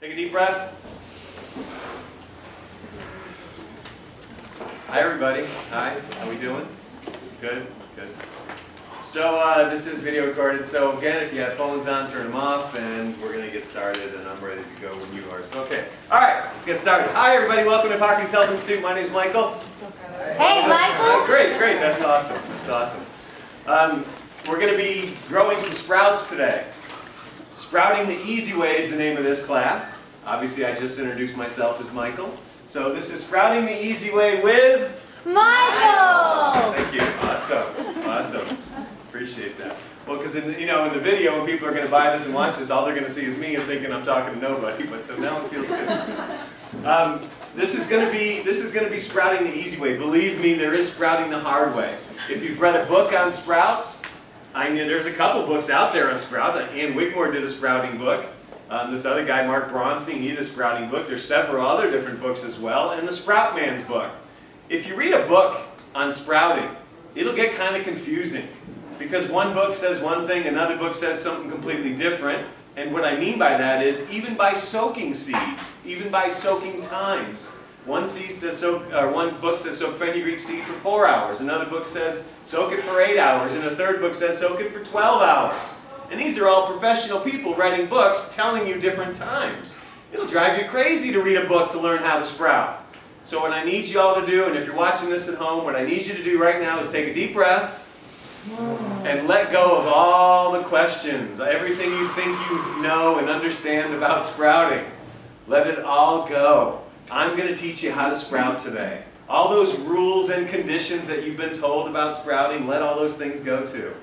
Take a deep breath. Hi everybody. Hi. How we doing? Good? Good. So this is video recorded. So again, if you have phones on, turn them off, and we're going to get started, and I'm ready to go when you are. So okay. All right, let's get started. Hi everybody. Welcome to Hippocrates Health Institute. My name is Michael. Hey Michael. Great, great. That's awesome. That's awesome. We're going to be growing some sprouts today. Sprouting the Easy Way is the name of this class. Obviously, I just introduced myself as Michael. So this is Sprouting the Easy Way with Michael! Thank you. Awesome. Awesome. Appreciate that. Well, because in the video, when people are going to buy this and watch this, all they're going to see is me and thinking I'm talking to nobody. But so now it feels good. This is going to be Sprouting the Easy Way. Believe me, there is sprouting the hard way. If you've read a book on sprouts, there's a couple books out there on sprouts. Ann Wigmore did a sprouting book. This other guy, Mark Bronstein, he did a sprouting book. There's several other different books as well. And the Sprout Man's book. If you read a book on sprouting, it'll get kind of confusing. Because one book says one thing, another book says something completely different. And what I mean by that is, even by soaking seeds, even by soaking times. One book says soak fenugreek seed for 4 hours. Another book says soak it for 8 hours. And a third book says soak it for 12 hours. And these are all professional people writing books telling you different times. It'll drive you crazy to read a book to learn how to sprout. So what I need you all to do, and if you're watching this at home, what I need you to do right now is take a deep breath and let go of all the questions, everything you think you know and understand about sprouting. Let it all go. I'm going to teach you how to sprout today. All those rules and conditions that you've been told about sprouting, let all those things go too.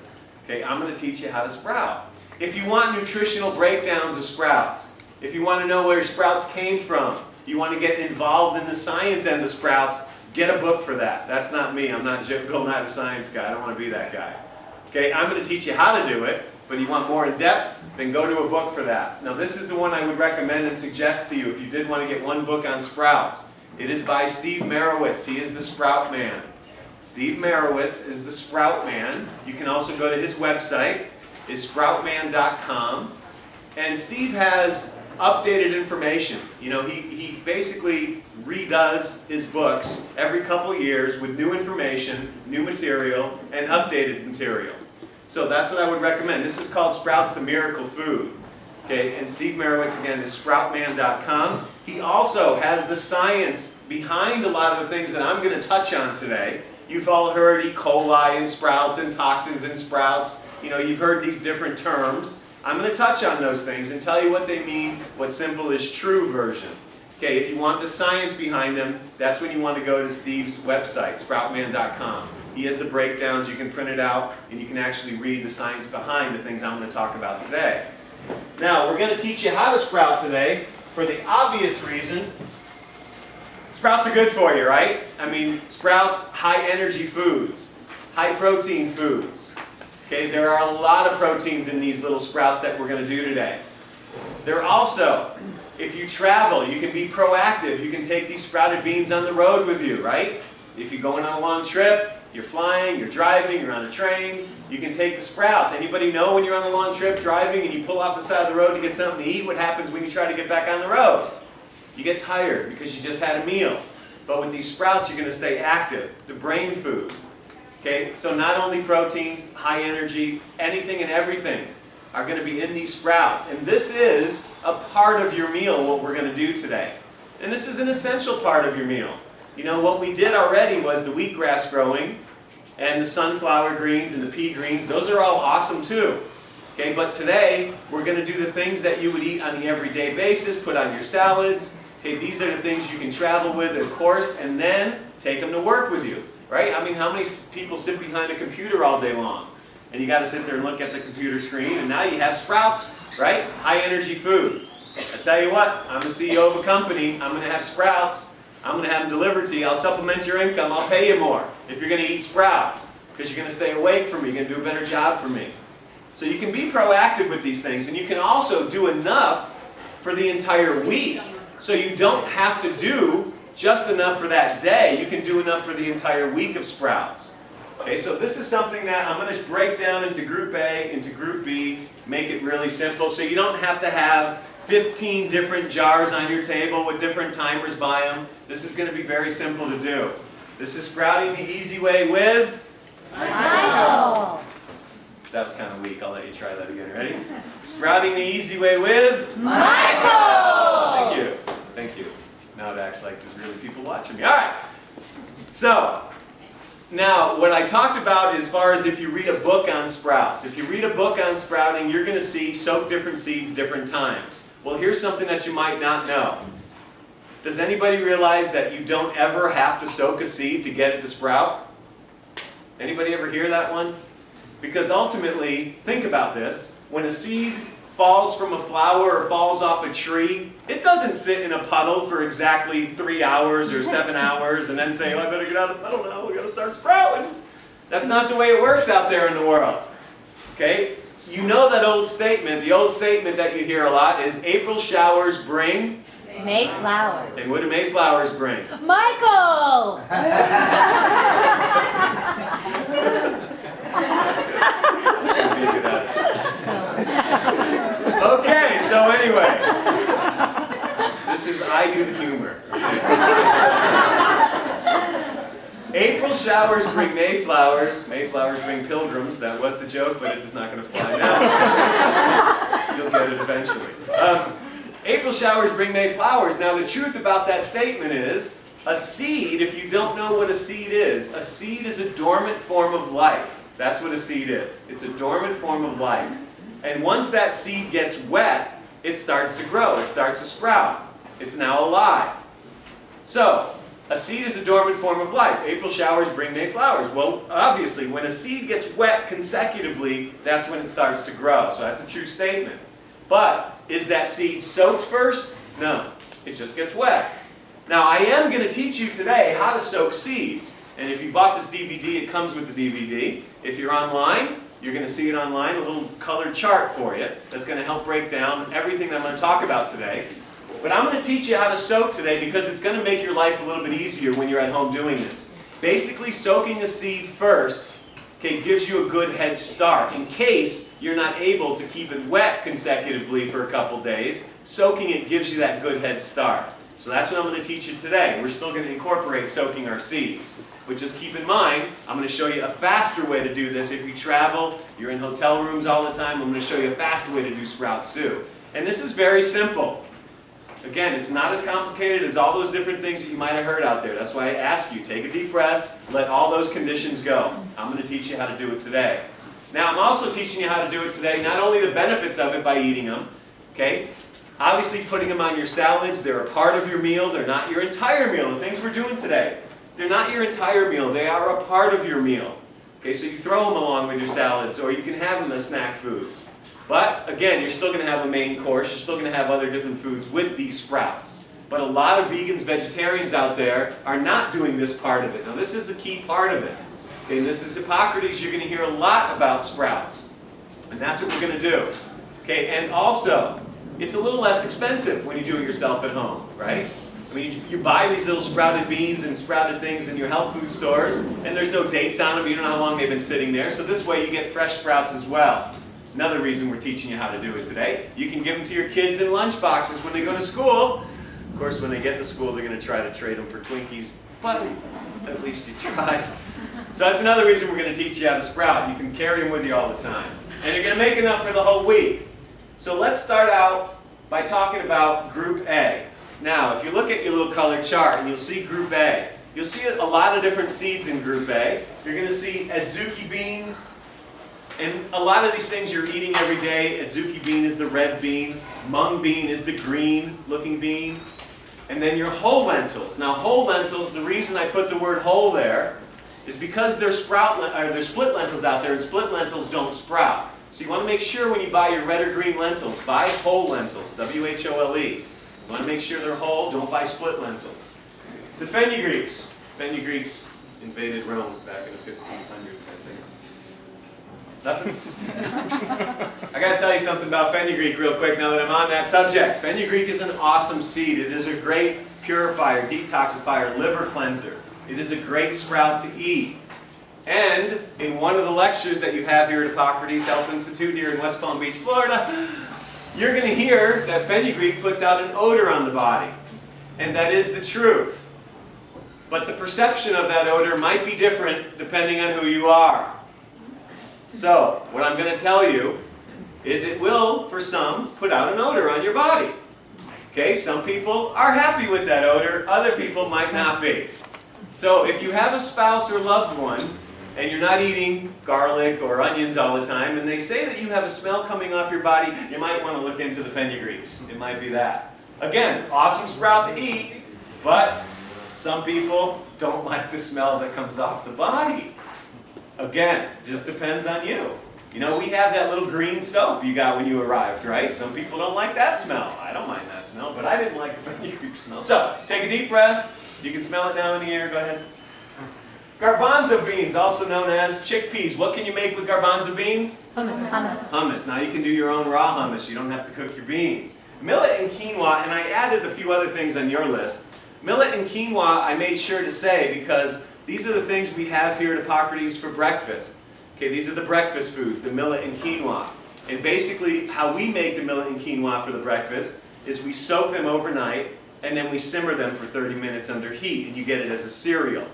Okay, I'm going to teach you how to sprout. If you want nutritional breakdowns of sprouts, if you want to know where sprouts came from, you want to get involved in the science end of sprouts, get a book for that. That's not me. I'm not Bill Nye, the science guy. I don't want to be that guy. Okay, I'm going to teach you how to do it, but if you want more in depth, then go to a book for that. Now this is the one I would recommend and suggest to you if you did want to get one book on sprouts. It is by Steve Merowitz. He is the Sprout Man. Steve Merowitz is the Sprout Man. You can also go to his website, is sproutman.com. And Steve has updated information. He basically redoes his books every couple years with new information, new material, and updated material. So that's what I would recommend. This is called Sprouts the Miracle Food. Okay, and Steve Merowitz, again, is sproutman.com. He also has the science behind a lot of the things that I'm going to touch on today. You've all heard E. coli in sprouts and toxins in sprouts. You've heard these different terms. I'm going to touch on those things and tell you what they mean, what simple is true version. Okay, if you want the science behind them, that's when you want to go to Steve's website, sproutman.com. He has the breakdowns, you can print it out, and you can actually read the science behind the things I'm going to talk about today. Now, we're going to teach you how to sprout today for the obvious reason. Sprouts are good for you, right? Sprouts, high energy foods, high protein foods. Okay, there are a lot of proteins in these little sprouts that we're going to do today. There are also, if you travel, you can be proactive. You can take these sprouted beans on the road with you, right? If you're going on a long trip, you're flying, you're driving, you're on a train, you can take the sprouts. Anybody know when you're on a long trip driving and you pull off the side of the road to get something to eat, what happens when you try to get back on the road? You get tired because you just had a meal. But with these sprouts, you're going to stay active. The brain food. Okay, so not only proteins, high energy, anything and everything are going to be in these sprouts. And this is a part of your meal, what we're going to do today. And this is an essential part of your meal. What we did already was the wheatgrass growing and the sunflower greens and the pea greens. Those are all awesome too. Okay, but today we're going to do the things that you would eat on the everyday basis, put on your salads. Okay, these are the things you can travel with, of course, and then take them to work with you. Right? How many people sit behind a computer all day long? And you got to sit there and look at the computer screen, and now you have sprouts, right? High energy foods. I tell you what, I'm the CEO of a company. I'm going to have sprouts. I'm going to have them delivered to you. I'll supplement your income. I'll pay you more if you're going to eat sprouts because you're going to stay awake for me. You're going to do a better job for me. So you can be proactive with these things, and you can also do enough for the entire week. So you don't have to do just enough for that day. You can do enough for the entire week of sprouts. Okay, so this is something that I'm going to break down into Group A, into Group B, make it really simple. So you don't have to have 15 different jars on your table with different timers by them. This is going to be very simple to do. This is sprouting the easy way with Michael. That was kind of weak. I'll let you try that again. Ready? Sprouting the easy way with Michael. Thank you. Thank you. Now it acts like there's really people watching me. All right. So, now what I talked about as far as if you read a book on sprouts. If you read a book on sprouting, you're going to see soak different seeds different times. Well, here's something that you might not know. Does anybody realize that you don't ever have to soak a seed to get it to sprout? Anybody ever hear that one? Because ultimately, think about this, when a seed falls from a flower or falls off a tree, it doesn't sit in a puddle for exactly 3 hours or 7 hours and then say, oh, I better get out of the puddle now, we're going to start sprouting. That's not the way it works out there in the world. Okay? You know that old statement, the old statement that you hear a lot is April showers bring Mayflowers. And what do Mayflowers bring? Michael. That's good. That's gonna be a good attitude. Okay, so anyway, this is I do the humor. Okay? April showers bring Mayflowers. Mayflowers bring pilgrims. That was the joke, but it is not going to fly now. You'll get it eventually. April showers bring Mayflowers. Now the truth about that statement is, a seed, if you don't know what a seed is a dormant form of life. That's what a seed is. It's a dormant form of life. And once that seed gets wet, it starts to grow. It starts to sprout. It's now alive. So, a seed is a dormant form of life. April showers bring Mayflowers. Well, obviously, when a seed gets wet consecutively, that's when it starts to grow. So that's a true statement. But, is that seed soaked first? No. It just gets wet. Now, I am going to teach you today how to soak seeds. And if you bought this DVD, it comes with the DVD. If you're online, you're going to see it online, a little colored chart for you that's going to help break down everything that I'm going to talk about today. But I'm going to teach you how to soak today because it's going to make your life a little bit easier when you're at home doing this. Basically, soaking a seed first, okay, gives you a good head start. In case you're not able to keep it wet consecutively for a couple days, soaking it gives you that good head start. So that's what I'm going to teach you today. We're still going to incorporate soaking our seeds. But just keep in mind, I'm going to show you a faster way to do this. If you travel, you're in hotel rooms all the time, I'm going to show you a faster way to do sprouts too. And this is very simple. Again, it's not as complicated as all those different things that you might have heard out there. That's why I ask you, take a deep breath, let all those conditions go. I'm going to teach you how to do it today. Now, I'm also teaching you how to do it today, not only the benefits of it by eating them, okay? Obviously, putting them on your salads, they're a part of your meal, they're not your entire meal. The things we're doing today, they're not your entire meal, they are a part of your meal. Okay, so you throw them along with your salads, or you can have them as snack foods. But, again, you're still going to have a main course, you're still going to have other different foods with these sprouts. But a lot of vegans, vegetarians out there are not doing this part of it. Now, this is a key part of it. Okay, this is Hippocrates, you're going to hear a lot about sprouts. And that's what we're going to do. Okay, and also, it's a little less expensive when you do it yourself at home, right? I mean, you buy these little sprouted beans and sprouted things in your health food stores, and there's no dates on them, you don't know how long they've been sitting there, so this way you get fresh sprouts as well. Another reason we're teaching you how to do it today. You can give them to your kids in lunch boxes when they go to school. Of course, when they get to school, they're going to try to trade them for Twinkies, but at least you tried. So that's another reason we're going to teach you how to sprout. You can carry them with you all the time. And you're going to make enough for the whole week. So let's start out by talking about Group A. Now, if you look at your little colored chart and you'll see Group A, you'll see a lot of different seeds in Group A. You're going to see Adzuki beans, and a lot of these things you're eating every day. Adzuki bean is the red bean, mung bean is the green looking bean, and then your whole lentils. Now, whole lentils, the reason I put the word whole there is because there's split lentils out there, and split lentils don't sprout. So you want to make sure when you buy your red or green lentils, buy whole lentils, W-H-O-L-E. You want to make sure they're whole, don't buy split lentils. The fenugreeks. Fenugreeks invaded Rome back in the 1500s, I think. Nothing? I got to tell you something about fenugreek real quick now that I'm on that subject. Fenugreek is an awesome seed. It is a great purifier, detoxifier, liver cleanser. It is a great sprout to eat. And in one of the lectures that you have here at Hippocrates Health Institute here in West Palm Beach, Florida, you're going to hear that fenugreek puts out an odor on the body. And that is the truth. But the perception of that odor might be different depending on who you are. So, what I'm going to tell you is it will, for some, put out an odor on your body. Okay, some people are happy with that odor, other people might not be. So if you have a spouse or loved one, and you're not eating garlic or onions all the time, and they say that you have a smell coming off your body, you might want to look into the fenugreeks. It might be that. Again, awesome sprout to eat, but some people don't like the smell that comes off the body. Again, just depends on you. You know, we have that little green soap you got when you arrived, right? Some people don't like that smell. I don't mind that smell, but I didn't like the fenugreek smell. So, take a deep breath. You can smell it now in the air. Go ahead. Garbanzo beans, also known as chickpeas. What can you make with garbanzo beans? Hummus. Hummus. Now you can do your own raw hummus. You don't have to cook your beans. Millet and quinoa, and I added a few other things on your list. Millet and quinoa I made sure to say because these are the things we have here at Hippocrates for breakfast. Okay, these are the breakfast foods, the millet and quinoa. And basically how we make the millet and quinoa for the breakfast is we soak them overnight and then we simmer them for 30 minutes under heat and you get it as a cereal.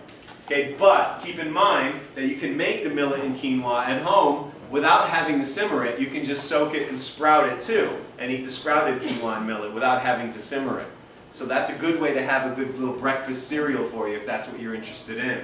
Okay, but keep in mind that you can make the millet and quinoa at home without having to simmer it. You can just soak it and sprout it too and eat the sprouted quinoa and millet without having to simmer it. So that's a good way to have a good little breakfast cereal for you if that's what you're interested in.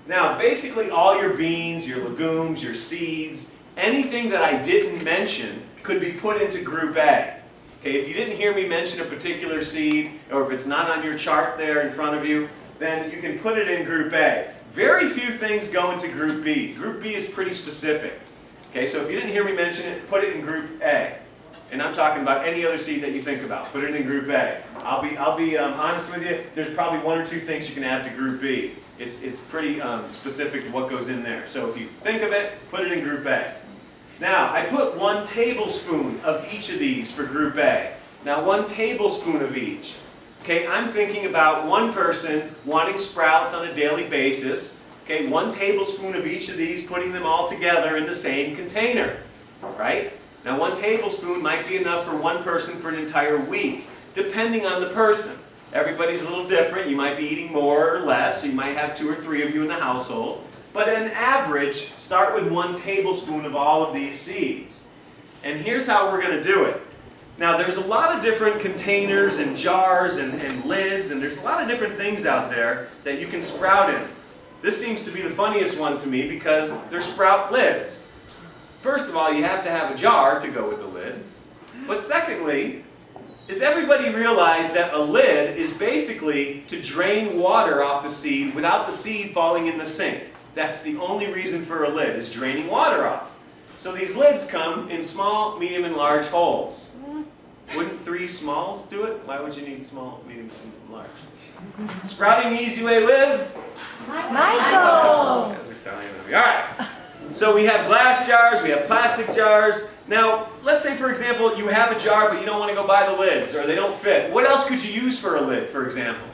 Now, basically all your beans, your legumes, your seeds, anything that I didn't mention could be put into Group A. Okay, if you didn't hear me mention a particular seed, or if it's not on your chart there in front of you, then you can put it in Group A. Very few things go into Group B. Group B is pretty specific. Okay, so if you didn't hear me mention it, put it in Group A. And I'm talking about any other seed that you think about. Put it in Group A. I'll be honest with you, there's probably one or two things you can add to Group B. It's pretty specific to what goes in there. So if you think of it, put it in Group A. Now, I put 1 tablespoon of each of these for Group A. Now, 1 tablespoon of each. Okay, I'm thinking about one person wanting sprouts on a daily basis. Okay, 1 tablespoon of each of these, putting them all together in the same container. Right? Now, 1 tablespoon might be enough for one person for an entire week, depending on the person. Everybody's a little different. You might be eating more or less. So you might have 2 or 3 of you in the household. But on average, start with 1 tablespoon of all of these seeds. And here's how we're going to do it. Now, there's a lot of different containers and jars and lids, and there's a lot of different things out there that you can sprout in. This seems to be the funniest one to me because they're sprout lids. First of all, you have to have a jar to go with the lid. But secondly, does everybody realize that a lid is basically to drain water off the seed without the seed falling in the sink? That's the only reason for a lid, is draining water off. So these lids come in small, medium, and large holes. Wouldn't 3 smalls do it? Why would you need small, medium, and large? Sprouting the easy way with? Michael! You guys are dying on me. All right. So we have glass jars, we have plastic jars. Now, let's say, for example, you have a jar, but you don't want to go buy the lids, or they don't fit. What else could you use for a lid, for example?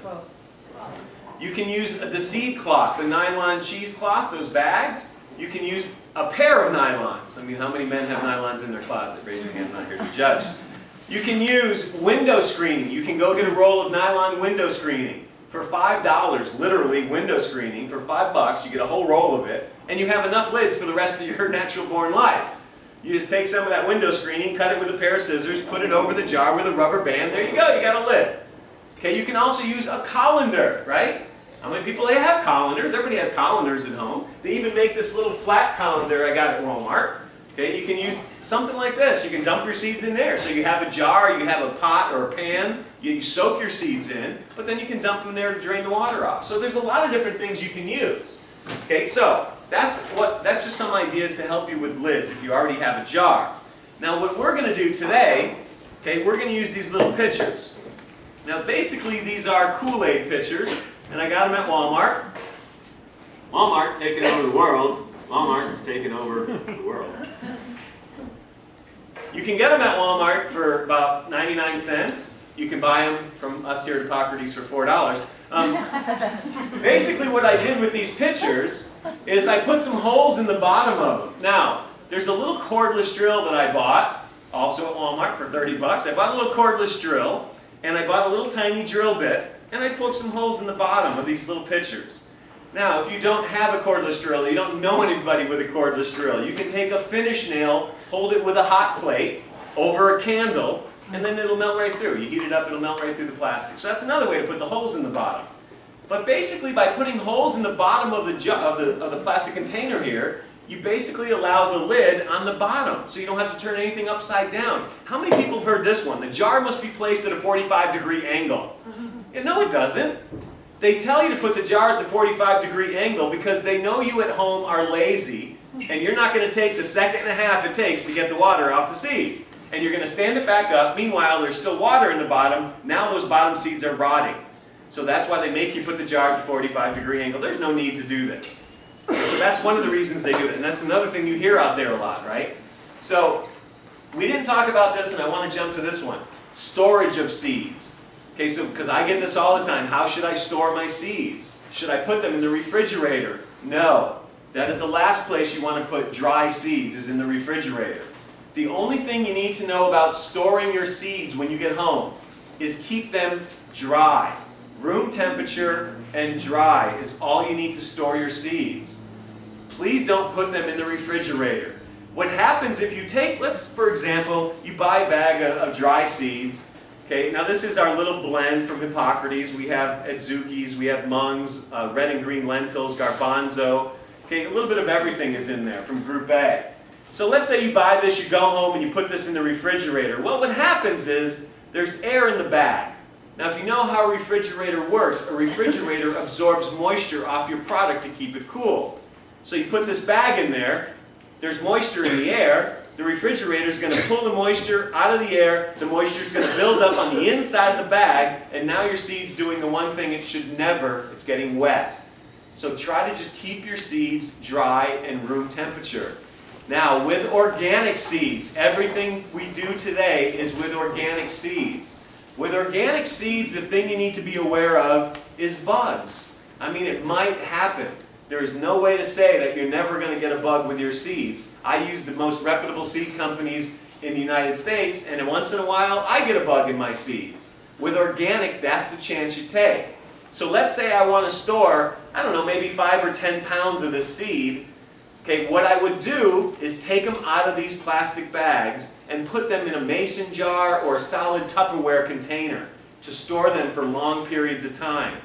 You can use the seed cloth, the nylon cheesecloth, those bags. You can use a pair of nylons. I mean, how many men have nylons in their closet? Raise your hand, I'm not here to judge. You can use window screening. You can go get a roll of nylon window screening. For $5, literally window screening, for $5, you get a whole roll of it, and you have enough lids for the rest of your natural-born life. You just take some of that window screening, cut it with a pair of scissors, put it over the jar with a rubber band, there you go, you got a lid. Okay, you can also use a colander, right? How many people have colanders? Everybody has colanders at home. They even make this little flat colander I got at Walmart. Okay, you can use something like this. You can dump your seeds in there. So you have a jar, you have a pot or a pan, you soak your seeds in, but then you can dump them there to drain the water off. So there's a lot of different things you can use. Okay, so that's just some ideas to help you with lids if you already have a jar. Now what we're going to do today, okay, we're going to use these little pitchers. Now basically these are Kool-Aid pitchers, and I got them at Walmart. Walmart taking over the world. Walmart's taking over the world. You can get them at Walmart for about 99 cents. You can buy them from us here at Hippocrates for $4. Basically what I did with these pitchers is I put some holes in the bottom of them. Now, there's a little cordless drill that I bought, also at Walmart for 30 bucks. I bought a little cordless drill, and I bought a little tiny drill bit, and I poked some holes in the bottom of these little pitchers. Now, if you don't have a cordless drill, you don't know anybody with a cordless drill, you can take a finish nail, hold it with a hot plate over a candle, and then it'll melt right through. You heat it up, it'll melt right through the plastic. So that's another way to put the holes in the bottom. But basically, by putting holes in the bottom of the plastic container here, you basically allow the lid on the bottom, so you don't have to turn anything upside down. How many people have heard this one? The jar must be placed at a 45-degree angle. Yeah, no, it doesn't. They tell you to put the jar at the 45-degree angle because they know you at home are lazy, and you're not going to take the second and a half it takes to get the water off the seed. And you're going to stand it back up. Meanwhile, there's still water in the bottom. Now those bottom seeds are rotting. So that's why they make you put the jar at the 45-degree angle. There's no need to do this. So that's one of the reasons they do it. And that's another thing you hear out there a lot, right? So we didn't talk about this, and I want to jump to this one. Storage of seeds. Okay, so because I get this all the time. How should I store my seeds? Should I put them in the refrigerator? No. That is the last place you want to put dry seeds, is in the refrigerator. The only thing you need to know about storing your seeds when you get home is keep them dry. Room temperature and dry is all you need to store your seeds. Please don't put them in the refrigerator. What happens if you take, for example, you buy a bag of dry seeds. Okay, now this is our little blend from Hippocrates. We have Adzukis, we have mungs, red and green lentils, garbanzo. Okay, a little bit of everything is in there from Group A. So let's say you buy this, you go home and you put this in the refrigerator. Well, what happens is there's air in the bag. Now, if you know how a refrigerator works, a refrigerator absorbs moisture off your product to keep it cool. So you put this bag in there, there's moisture in the air, the refrigerator is going to pull the moisture out of the air, the moisture is going to build up on the inside of the bag, and now your seed's doing the one thing it should never, it's getting wet. So try to just keep your seeds dry and room temperature. Now, with organic seeds, everything we do today is with organic seeds. With organic seeds, the thing you need to be aware of is bugs. I mean, it might happen. There is no way to say that you're never going to get a bug with your seeds. I use the most reputable seed companies in the United States, and once in a while, I get a bug in my seeds. With organic, that's the chance you take. So let's say I want to store, I don't know, maybe 5 or 10 pounds of this seed. Okay, what I would do is take them out of these plastic bags and put them in a mason jar or a solid Tupperware container to store them for long periods of time.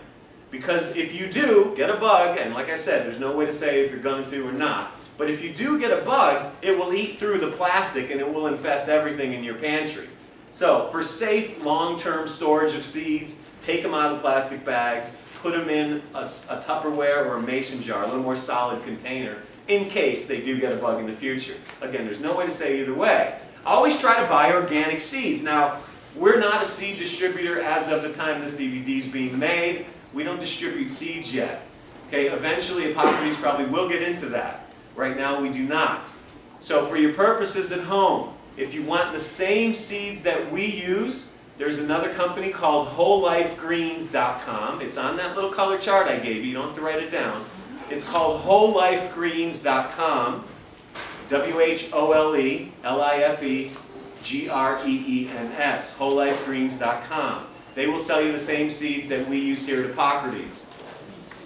Because if you do get a bug, and like I said, there's no way to say if you're going to or not, but if you do get a bug, it will eat through the plastic and it will infest everything in your pantry. So for safe long-term storage of seeds, take them out of plastic bags, put them in a Tupperware or a mason jar, a little more solid container, in case they do get a bug in the future. Again, there's no way to say either way. Always try to buy organic seeds. Now, we're not a seed distributor as of the time this DVD is being made. We don't distribute seeds yet. Okay, eventually Hippocrates probably will get into that. Right now we do not. So for your purposes at home, if you want the same seeds that we use, there's another company called wholelifegreens.com. It's on that little color chart I gave you. You don't have to write it down. It's called wholelifegreens.com. WHOLELIFEGREENS. wholelifegreens.com. They will sell you the same seeds that we use here at Hippocrates.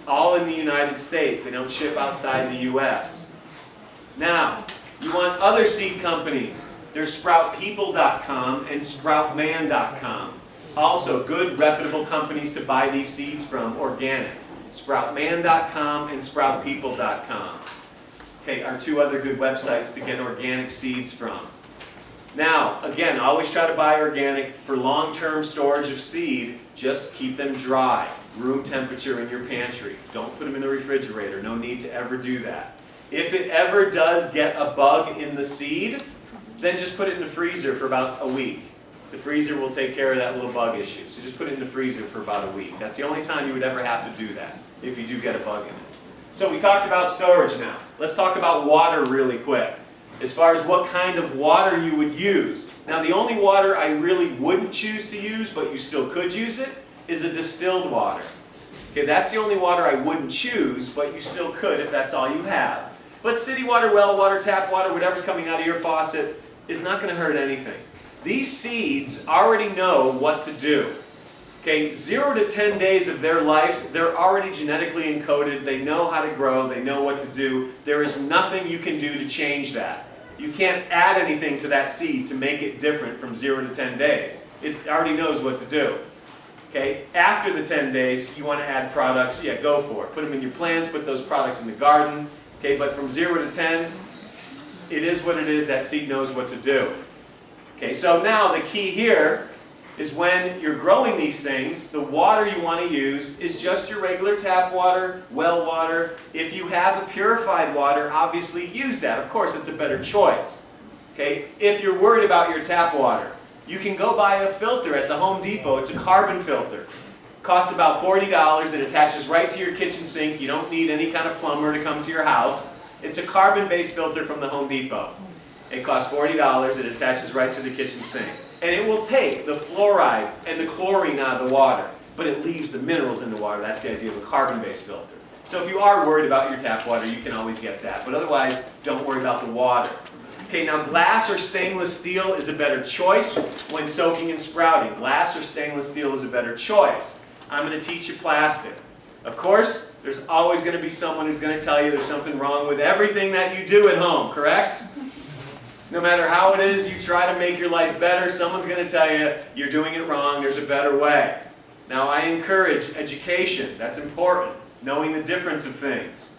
All in the United States. They don't ship outside the U.S. Now, you want other seed companies. There's sproutpeople.com and sproutman.com. Also, good, reputable companies to buy these seeds from, organic. Sproutman.com and sproutpeople.com. Okay, are two other good websites to get organic seeds from. Now, again, always try to buy organic. For long-term storage of seed, just keep them dry. Room temperature in your pantry. Don't put them in the refrigerator. No need to ever do that. If it ever does get a bug in the seed, then just put it in the freezer for about a week. The freezer will take care of that little bug issue. So just put it in the freezer for about a week. That's the only time you would ever have to do that, if you do get a bug in it. So we talked about storage now. Let's talk about water really quick. As far as what kind of water you would use. Now the only water I really wouldn't choose to use, but you still could use it, is a distilled water. Okay, that's the only water I wouldn't choose, but you still could if that's all you have. But city water, well water, tap water, whatever's coming out of your faucet, is not going to hurt anything. These seeds already know what to do. Okay, 0 to 10 days of their life, they're already genetically encoded. They know how to grow. They know what to do. There is nothing you can do to change that. You can't add anything to that seed to make it different from 0 to 10 days. It already knows what to do. Okay, after the 10 days, you want to add products, yeah, go for it. Put them in your plants, put those products in the garden. Okay, but from 0 to 10, it is what it is. That seed knows what to do. Okay, so now the key here is when you're growing these things, the water you want to use is just your regular tap water, well water. If you have a purified water, obviously use that. Of course, it's a better choice. Okay, if you're worried about your tap water, you can go buy a filter at the Home Depot. It's a carbon filter. It costs about $40. It attaches right to your kitchen sink. You don't need any kind of plumber to come to your house. It's a carbon-based filter from the Home Depot. It costs $40. It attaches right to the kitchen sink. And it will take the fluoride and the chlorine out of the water, but it leaves the minerals in the water. That's the idea of a carbon-based filter. So if you are worried about your tap water, you can always get that. But otherwise, don't worry about the water. Okay, now glass or stainless steel is a better choice when soaking and sprouting. Glass or stainless steel is a better choice. I'm going to teach you plastic. Of course, there's always going to be someone who's going to tell you there's something wrong with everything that you do at home, correct? No matter how it is you try to make your life better, someone's going to tell you you're doing it wrong, there's a better way. Now, I encourage education. That's important, knowing the difference of things.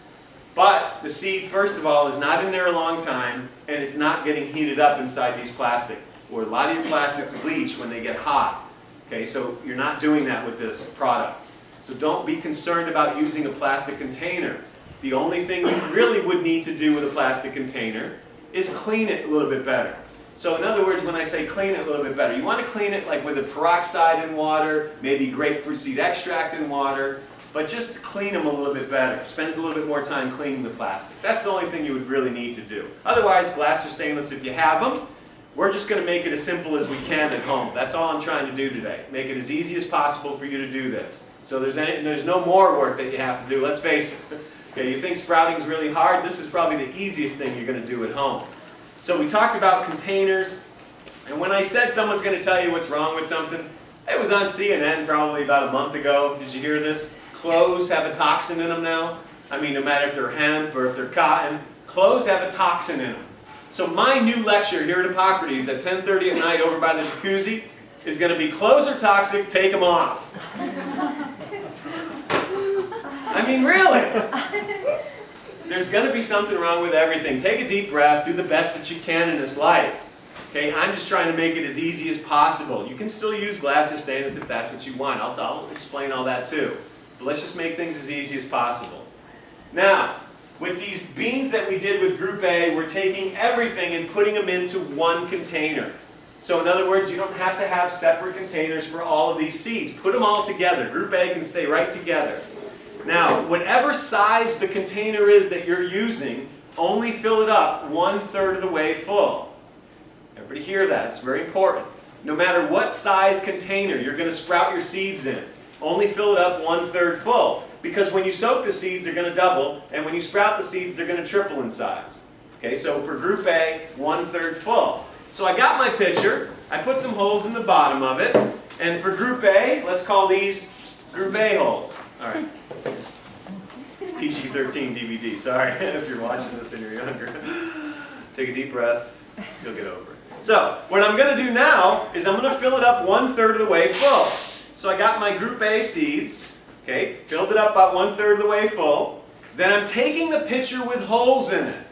But the seed, first of all, is not in there a long time, and it's not getting heated up inside these plastic. Or a lot of your plastics bleach when they get hot. Okay, so you're not doing that with this product. So don't be concerned about using a plastic container. The only thing you really would need to do with a plastic container is clean it a little bit better. So in other words, when I say clean it a little bit better, you want to clean it like with a peroxide in water, maybe grapefruit seed extract in water, but just clean them a little bit better. Spend a little bit more time cleaning the plastic. That's the only thing you would really need to do. Otherwise, glass or stainless, if you have them, we're just going to make it as simple as we can at home. That's all I'm trying to do today. Make it as easy as possible for you to do this. So there's no more work that you have to do, let's face it. Okay, you think sprouting is really hard? This is probably the easiest thing you're going to do at home. So we talked about containers, and when I said someone's going to tell you what's wrong with something, it was on CNN probably about a month ago. Did you hear this? Clothes have a toxin in them now. I mean, no matter if they're hemp or if they're cotton, clothes have a toxin in them. So my new lecture here at Hippocrates at 10:30 at night over by the jacuzzi is going to be clothes are toxic, take them off. I mean, really. There's going to be something wrong with everything. Take a deep breath. Do the best that you can in this life. Okay, I'm just trying to make it as easy as possible. You can still use glass or stainless if that's what you want. I'll explain all that too. But let's just make things as easy as possible. Now, with these beans that we did with Group A, we're taking everything and putting them into one container. So in other words, you don't have to have separate containers for all of these seeds. Put them all together. Group A can stay right together. Now, whatever size the container is that you're using, only fill it up 1/3 of the way full. Everybody hear that? It's very important. No matter what size container you're going to sprout your seeds in, only fill it up 1/3 full. Because when you soak the seeds, they're going to double, and when you sprout the seeds, they're going to triple in size. Okay, so for Group A, 1/3 full. So I got my pitcher, I put some holes in the bottom of it, and for Group A, let's call these Group A holes. All right. PG-13 DVD, sorry if you're watching this and you're younger. Take a deep breath, you'll get over it. So, what I'm going to do now is I'm going to fill it up 1/3 of the way full. So I got my Group A seeds, okay, filled it up about 1/3 of the way full. Then I'm taking the pitcher with holes in it.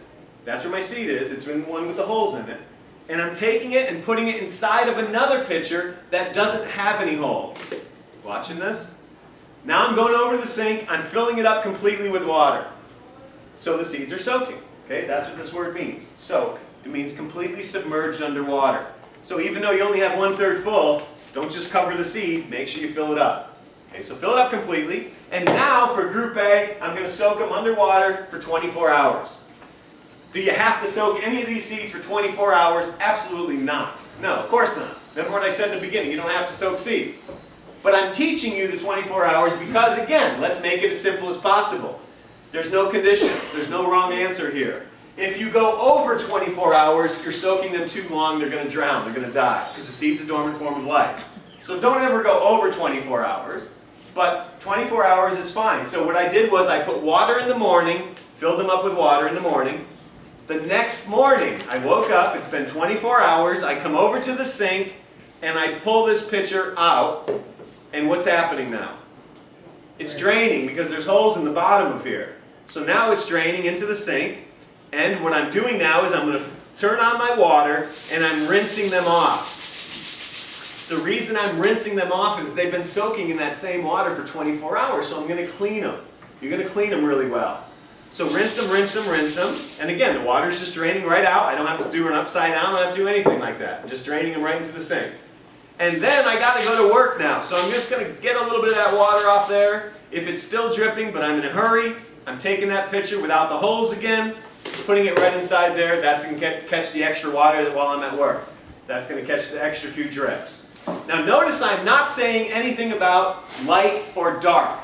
That's where my seed is, it's in the one with the holes in it. And I'm taking it and putting it inside of another pitcher that doesn't have any holes. Watching this? Now I'm going over to the sink, I'm filling it up completely with water. So the seeds are soaking. Okay, that's what this word means, soak. It means completely submerged underwater. So even though you only have 1/3 full, don't just cover the seed, make sure you fill it up. Okay, so fill it up completely. And now for Group A, I'm going to soak them underwater for 24 hours. Do you have to soak any of these seeds for 24 hours? Absolutely not. No, of course not. Remember what I said in the beginning, you don't have to soak seeds. But I'm teaching you the 24 hours because, again, let's make it as simple as possible. There's no conditions. There's no wrong answer here. If you go over 24 hours, you're soaking them too long, they're going to drown, they're going to die, because the seed's a dormant form of life. So don't ever go over 24 hours, but 24 hours is fine. So what I did was I put water in the morning, filled them up with water in the morning. The next morning, I woke up, it's been 24 hours, I come over to the sink, and I pull this pitcher out, and what's happening now? It's draining because there's holes in the bottom of here. So now it's draining into the sink, and what I'm doing now is I'm going to turn on my water, and I'm rinsing them off. The reason I'm rinsing them off is they've been soaking in that same water for 24 hours, so I'm going to clean them. You're going to clean them really well. So rinse them, rinse them, rinse them. And again, the water's just draining right out. I don't have to do an upside down. I don't have to do anything like that. I'm just draining them right into the sink. And then I got to go to work now. So I'm just going to get a little bit of that water off there. If it's still dripping, but I'm in a hurry, I'm taking that pitcher without the holes again, putting it right inside there. That's going to catch the extra water while I'm at work. That's going to catch the extra few drips. Now notice I'm not saying anything about light or dark.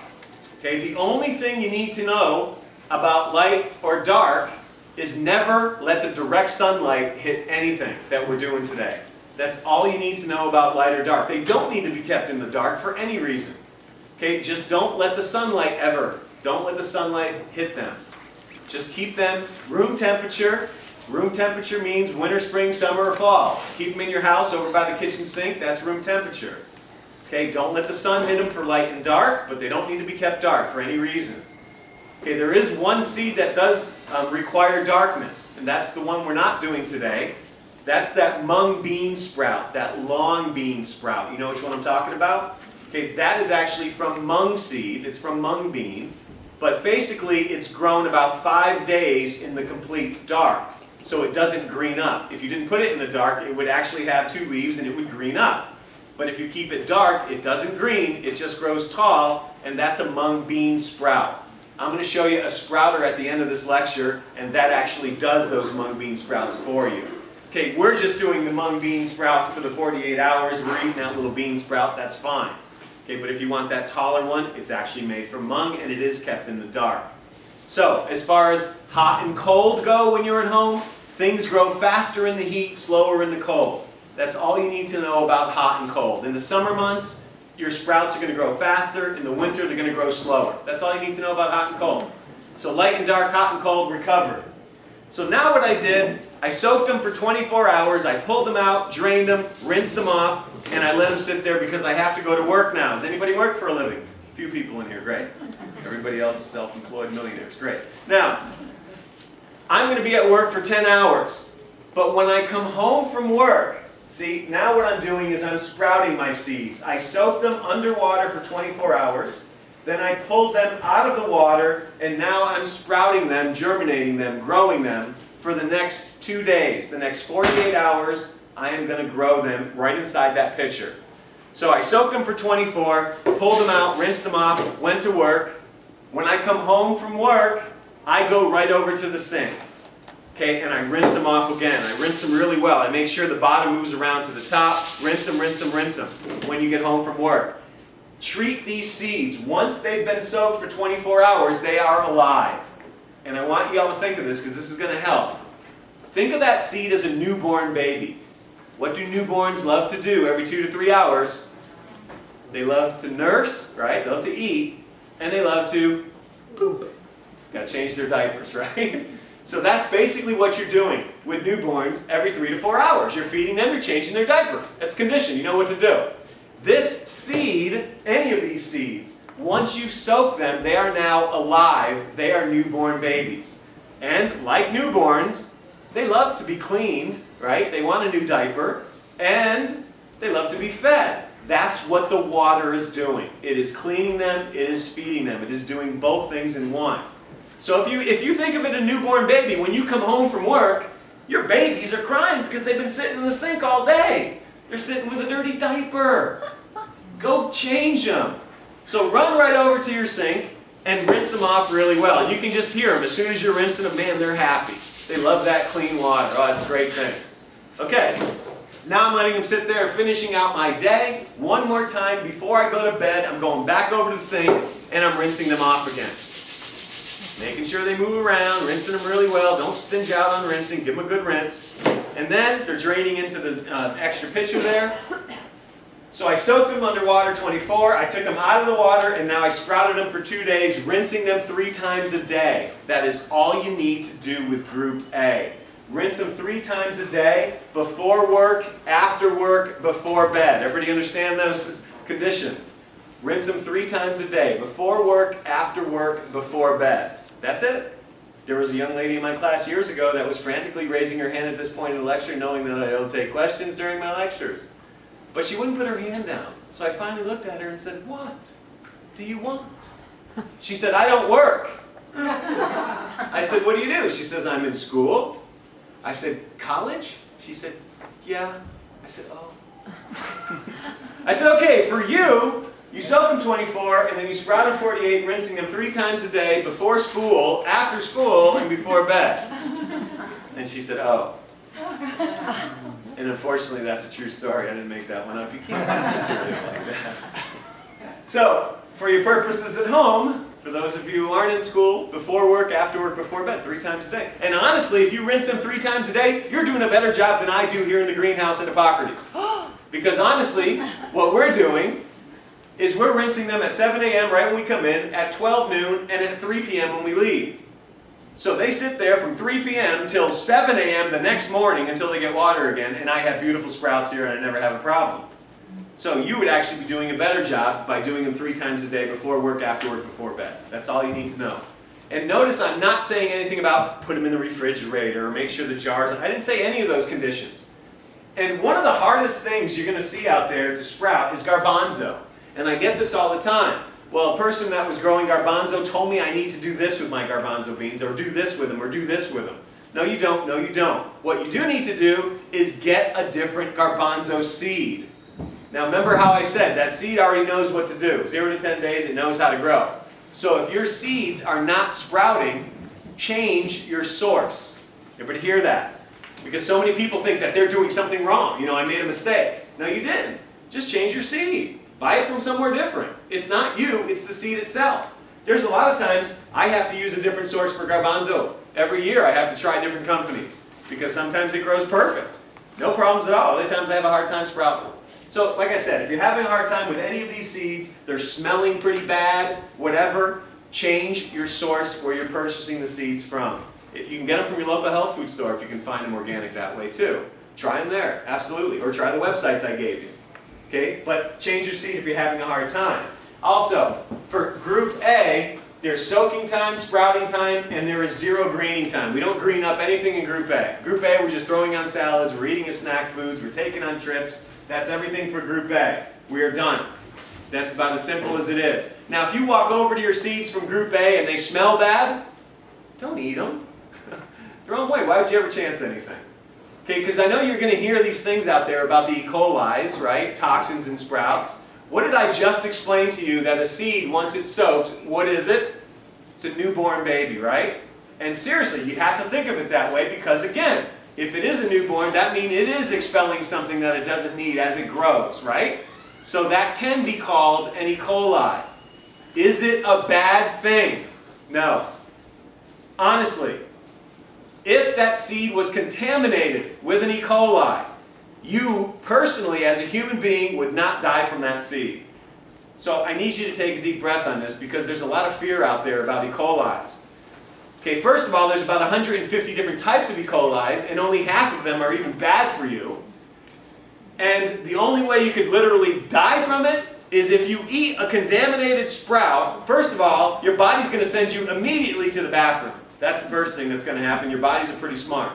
Okay, the only thing you need to know about light or dark is never let the direct sunlight hit anything that we're doing today. That's all you need to know about light or dark. They don't need to be kept in the dark for any reason. Okay, just don't let the sunlight ever. Don't let the sunlight hit them. Just keep them room temperature. Room temperature means winter, spring, summer, or fall. Keep them in your house over by the kitchen sink. That's room temperature. Okay, don't let the sun hit them for light and dark, but they don't need to be kept dark for any reason. Okay, there is one seed that does require darkness, and that's the one we're not doing today. That's that mung bean sprout, that long bean sprout. You know which one I'm talking about? Okay, that is actually from mung seed. It's from mung bean, but basically it's grown about 5 days in the complete dark. So it doesn't green up. If you didn't put it in the dark, it would actually have 2 leaves and it would green up. But if you keep it dark, it doesn't green, it just grows tall, and that's a mung bean sprout. I'm going to show you a sprouter at the end of this lecture, and that actually does those mung bean sprouts for you. Okay, we're just doing the mung bean sprout for the 48 hours. We're eating that little bean sprout, that's fine. Okay, but if you want that taller one, it's actually made from mung, and it is kept in the dark. So, as far as hot and cold go when you're at home, things grow faster in the heat, slower in the cold. That's all you need to know about hot and cold. In the summer months, your sprouts are going to grow faster. In the winter, they're going to grow slower. That's all you need to know about hot and cold. So light and dark, hot and cold, we're covered. So now what I did, I soaked them for 24 hours. I pulled them out, drained them, rinsed them off, and I let them sit there because I have to go to work now. Does anybody work for a living? A few people in here, great. Everybody else is self-employed millionaires, great. Now, I'm going to be at work for 10 hours. But when I come home from work, see, now what I'm doing is I'm sprouting my seeds. I soak them underwater for 24 hours. Then I pulled them out of the water, and now I'm sprouting them, germinating them, growing them for the next 2 days. The next 48 hours, I am going to grow them right inside that pitcher. So I soaked them for 24, pulled them out, rinsed them off, went to work. When I come home from work, I go right over to the sink. Okay, and I rinse them off again. I rinse them really well. I make sure the bottom moves around to the top. Rinse them, rinse them, rinse them when you get home from work. Treat these seeds. Once they've been soaked for 24 hours, they are alive. And I want you all to think of this because this is going to help. Think of that seed as a newborn baby. What do newborns love to do every 2 to 3 hours? They love to nurse, right? They love to eat. And they love to poop. Got to change their diapers, right? So that's basically what you're doing with newborns every 3 to 4 hours. You're feeding them, you're changing their diaper. That's conditioned. You know what to do. This seed, any of these seeds, once you soak them, they are now alive. They are newborn babies. And like newborns, they love to be cleaned, right? They want a new diaper, and they love to be fed. That's what the water is doing. It is cleaning them, it is feeding them. It is doing both things in one. So if you think of it a newborn baby, when you come home from work, your babies are crying because they've been sitting in the sink all day. They're sitting with a dirty diaper. Go change them. So run right over to your sink and rinse them off really well. And you can just hear them. As soon as you're rinsing them, man, they're happy. They love that clean water. Oh, that's a great thing. Okay, now I'm letting them sit there, finishing out my day. One more time before I go to bed, I'm going back over to the sink and I'm rinsing them off again. making sure they move around, rinsing them really well. Don't stinge out on rinsing. Give them a good rinse. And then they're draining into the extra pitcher there. So I soaked them underwater 24. I took them out of the water, and now I sprouted them for 2 days, rinsing them 3 times a day. That is all you need to do with Group A. Rinse them 3 times a day, before work, after work, before bed. Everybody understand those conditions? Rinse them 3 times a day, before work, after work, before bed. That's it. There was a young lady in my class years ago that was frantically raising her hand at this point in the lecture, knowing that I don't take questions during my lectures. But she wouldn't put her hand down. So I finally looked at her and said, "What do you want?" She said, "I don't work." I said, "What do you do?" She says, "I'm in school." I said, "College?" She said, "Yeah." I said, "Oh." I said, "Okay, for you, you soak them 24, and then you sprout them 48, rinsing them 3 times a day, before school, after school, and before bed." And she said, "Oh." And unfortunately, that's a true story. I didn't make that one up. You can't have material like that. So, for your purposes at home, for those of you who aren't in school, before work, after work, before bed, 3 times a day. And honestly, if you rinse them 3 times a day, you're doing a better job than I do here in the greenhouse at Hippocrates. Because honestly, what we're doing is we're rinsing them at 7 a.m. right when we come in, at 12 noon, and at 3 p.m. when we leave. So they sit there from 3 p.m. till 7 a.m. the next morning until they get water again, and I have beautiful sprouts here and I never have a problem. So you would actually be doing a better job by doing them 3 times a day, before work, after work, before bed. That's all you need to know. And notice I'm not saying anything about put them in the refrigerator or make sure the jars, I didn't say any of those conditions. And one of the hardest things you're going to see out there to sprout is garbanzo. And I get this all the time. Well, a person that was growing garbanzo told me I need to do this with my garbanzo beans, or do this with them, or do this with them. No, you don't. No, you don't. What you do need to do is get a different garbanzo seed. Now, remember how I said that seed already knows what to do. 0 to 10 days, it knows how to grow. So if your seeds are not sprouting, change your source. Everybody hear that? Because so many people think that they're doing something wrong. You know, I made a mistake. No, you didn't. Just change your seed. Buy it from somewhere different. It's not you, it's the seed itself. There's a lot of times I have to use a different source for garbanzo. Every year I have to try different companies, because sometimes it grows perfect. No problems at all. Other times I have a hard time sprouting. So, like I said, if you're having a hard time with any of these seeds, they're smelling pretty bad, whatever, change your source where you're purchasing the seeds from. You can get them from your local health food store if you can find them organic that way too. Try them there, absolutely. Or try the websites I gave you. Okay? But change your seed if you're having a hard time. Also, for Group A, there's soaking time, sprouting time, and there is 0 greening time. We don't green up anything in Group A. Group A, we're just throwing on salads, we're eating as snack foods, we're taking on trips. That's everything for Group A. We are done. That's about as simple as it is. Now, if you walk over to your seeds from Group A and they smell bad, don't eat them. Throw them away. Why would you ever chance anything? Okay, because I know you're going to hear these things out there about the E. coli's, right? Toxins in sprouts. What did I just explain to you that a seed, once it's soaked, what is it? It's a newborn baby, right? And seriously, you have to think of it that way because, again, if it is a newborn, that means it is expelling something that it doesn't need as it grows, right? So that can be called an E. coli. Is it a bad thing? No. Honestly, if that seed was contaminated with an E. coli, you personally, as a human being, would not die from that seed. So I need you to take a deep breath on this because there's a lot of fear out there about E. coli's. Okay, first of all, there's about 150 different types of E. coli's, and only half of them are even bad for you. And the only way you could literally die from it is if you eat a contaminated sprout. First of all, your body's going to send you immediately to the bathroom. That's the first thing that's going to happen. Your bodies are pretty smart.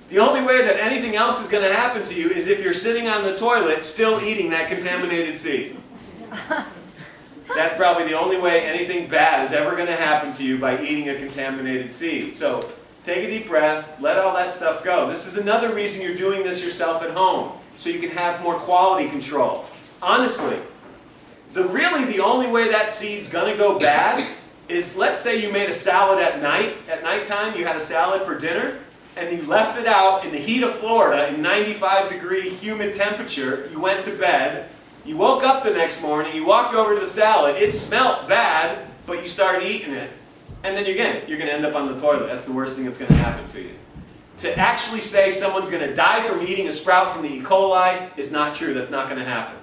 The only way that anything else is going to happen to you is if you're sitting on the toilet still eating that contaminated seed. That's probably the only way anything bad is ever going to happen to you by eating a contaminated seed. So take a deep breath, let all that stuff go. This is another reason you're doing this yourself at home, so you can have more quality control. Honestly, really the only way that seed's going to go bad is, let's say you made a salad at nighttime, you had a salad for dinner, and you left it out in the heat of Florida in 95-degree humid temperature, you went to bed, you woke up the next morning, you walked over to the salad, it smelled bad, but you started eating it. and then again, you're going to end up on the toilet. That's the worst thing that's going to happen to you. To actually say someone's going to die from eating a sprout from the E. coli is not true. That's not going to happen.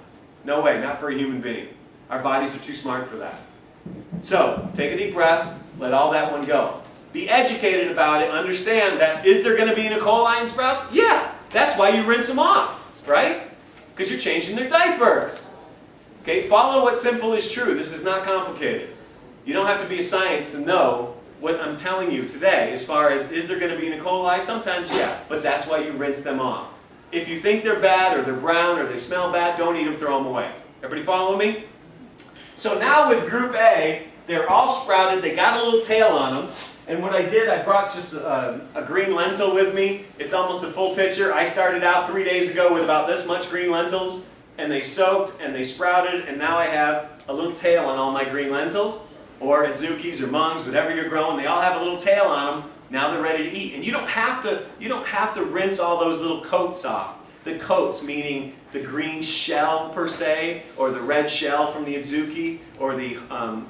No way, not for a human being. Our bodies are too smart for that. So, take a deep breath, let all that one go. Be educated about it, understand that, is there going to be an E. coli in sprouts? Yeah, that's why you rinse them off, right? Because you're changing their diapers. Okay, follow what's simple is true. This is not complicated. You don't have to be a science to know what I'm telling you today as far as, is there going to be an E. coli? Sometimes, yeah, but that's why you rinse them off. If you think they're bad or they're brown or they smell bad, don't eat them, throw them away. Everybody follow me? So now with group A, they're all sprouted, they got a little tail on them, and what I did, I brought just a green lentil with me. It's almost a full picture. I started out 3 days ago with about this much green lentils, and they soaked and they sprouted, and now I have a little tail on all my green lentils, or Adzukis or mungs, whatever you're growing. They all have a little tail on them. Now they're ready to eat, and you don't have to rinse all those little coats off. The coats, meaning the green shell per se, or the red shell from the Adzuki, or the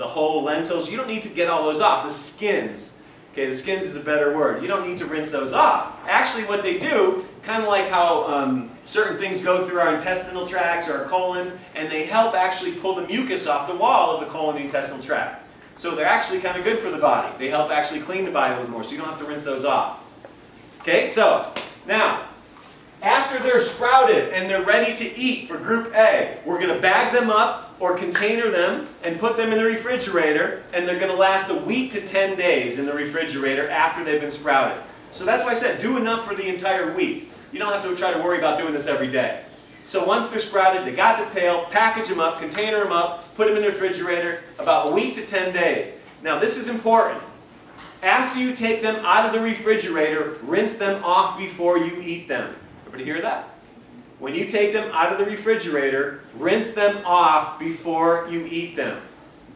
whole lentils. You don't need to get all those off. The skins, okay, the skins is a better word. You don't need to rinse those off. Actually, what they do, kind of like how certain things go through our intestinal tracts or our colons, and they help actually pull the mucus off the wall of the colon and intestinal tract. So they're actually kind of good for the body. They help actually clean the body a little more, so you don't have to rinse those off. Okay, so now, after they're sprouted and they're ready to eat for group A, we're going to bag them up or container them and put them in the refrigerator, and they're going to last a week to 10 days in the refrigerator after they've been sprouted. So that's why I said do enough for the entire week. You don't have to try to worry about doing this every day. So once they're sprouted, they got the tail, package them up, container them up, put them in the refrigerator, about a week to 10 days. Now this is important. After you take them out of the refrigerator, rinse them off before you eat them. Everybody hear that? When you take them out of the refrigerator, rinse them off before you eat them.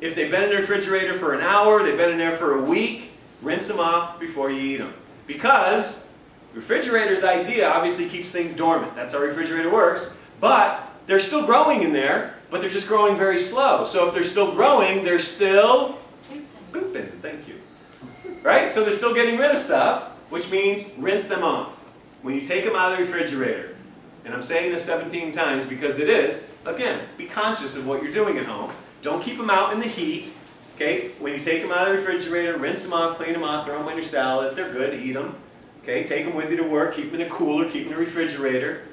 If they've been in the refrigerator for an hour, they've been in there for a week, rinse them off before you eat them. Because the refrigerator's idea obviously keeps things dormant. That's how a refrigerator works. But they're still growing in there, but they're just growing very slow. So if they're still growing, they're still booping. Thank you. Right? So they're still getting rid of stuff, which means rinse them off. When you take them out of the refrigerator, and I'm saying this 17 times because it is, again, be conscious of what you're doing at home. Don't keep them out in the heat. Okay? When you take them out of the refrigerator, rinse them off, clean them off, throw them on your salad. They're good, eat them. Okay? Take them with you to work, keep them in a cooler, keep them in a refrigerator.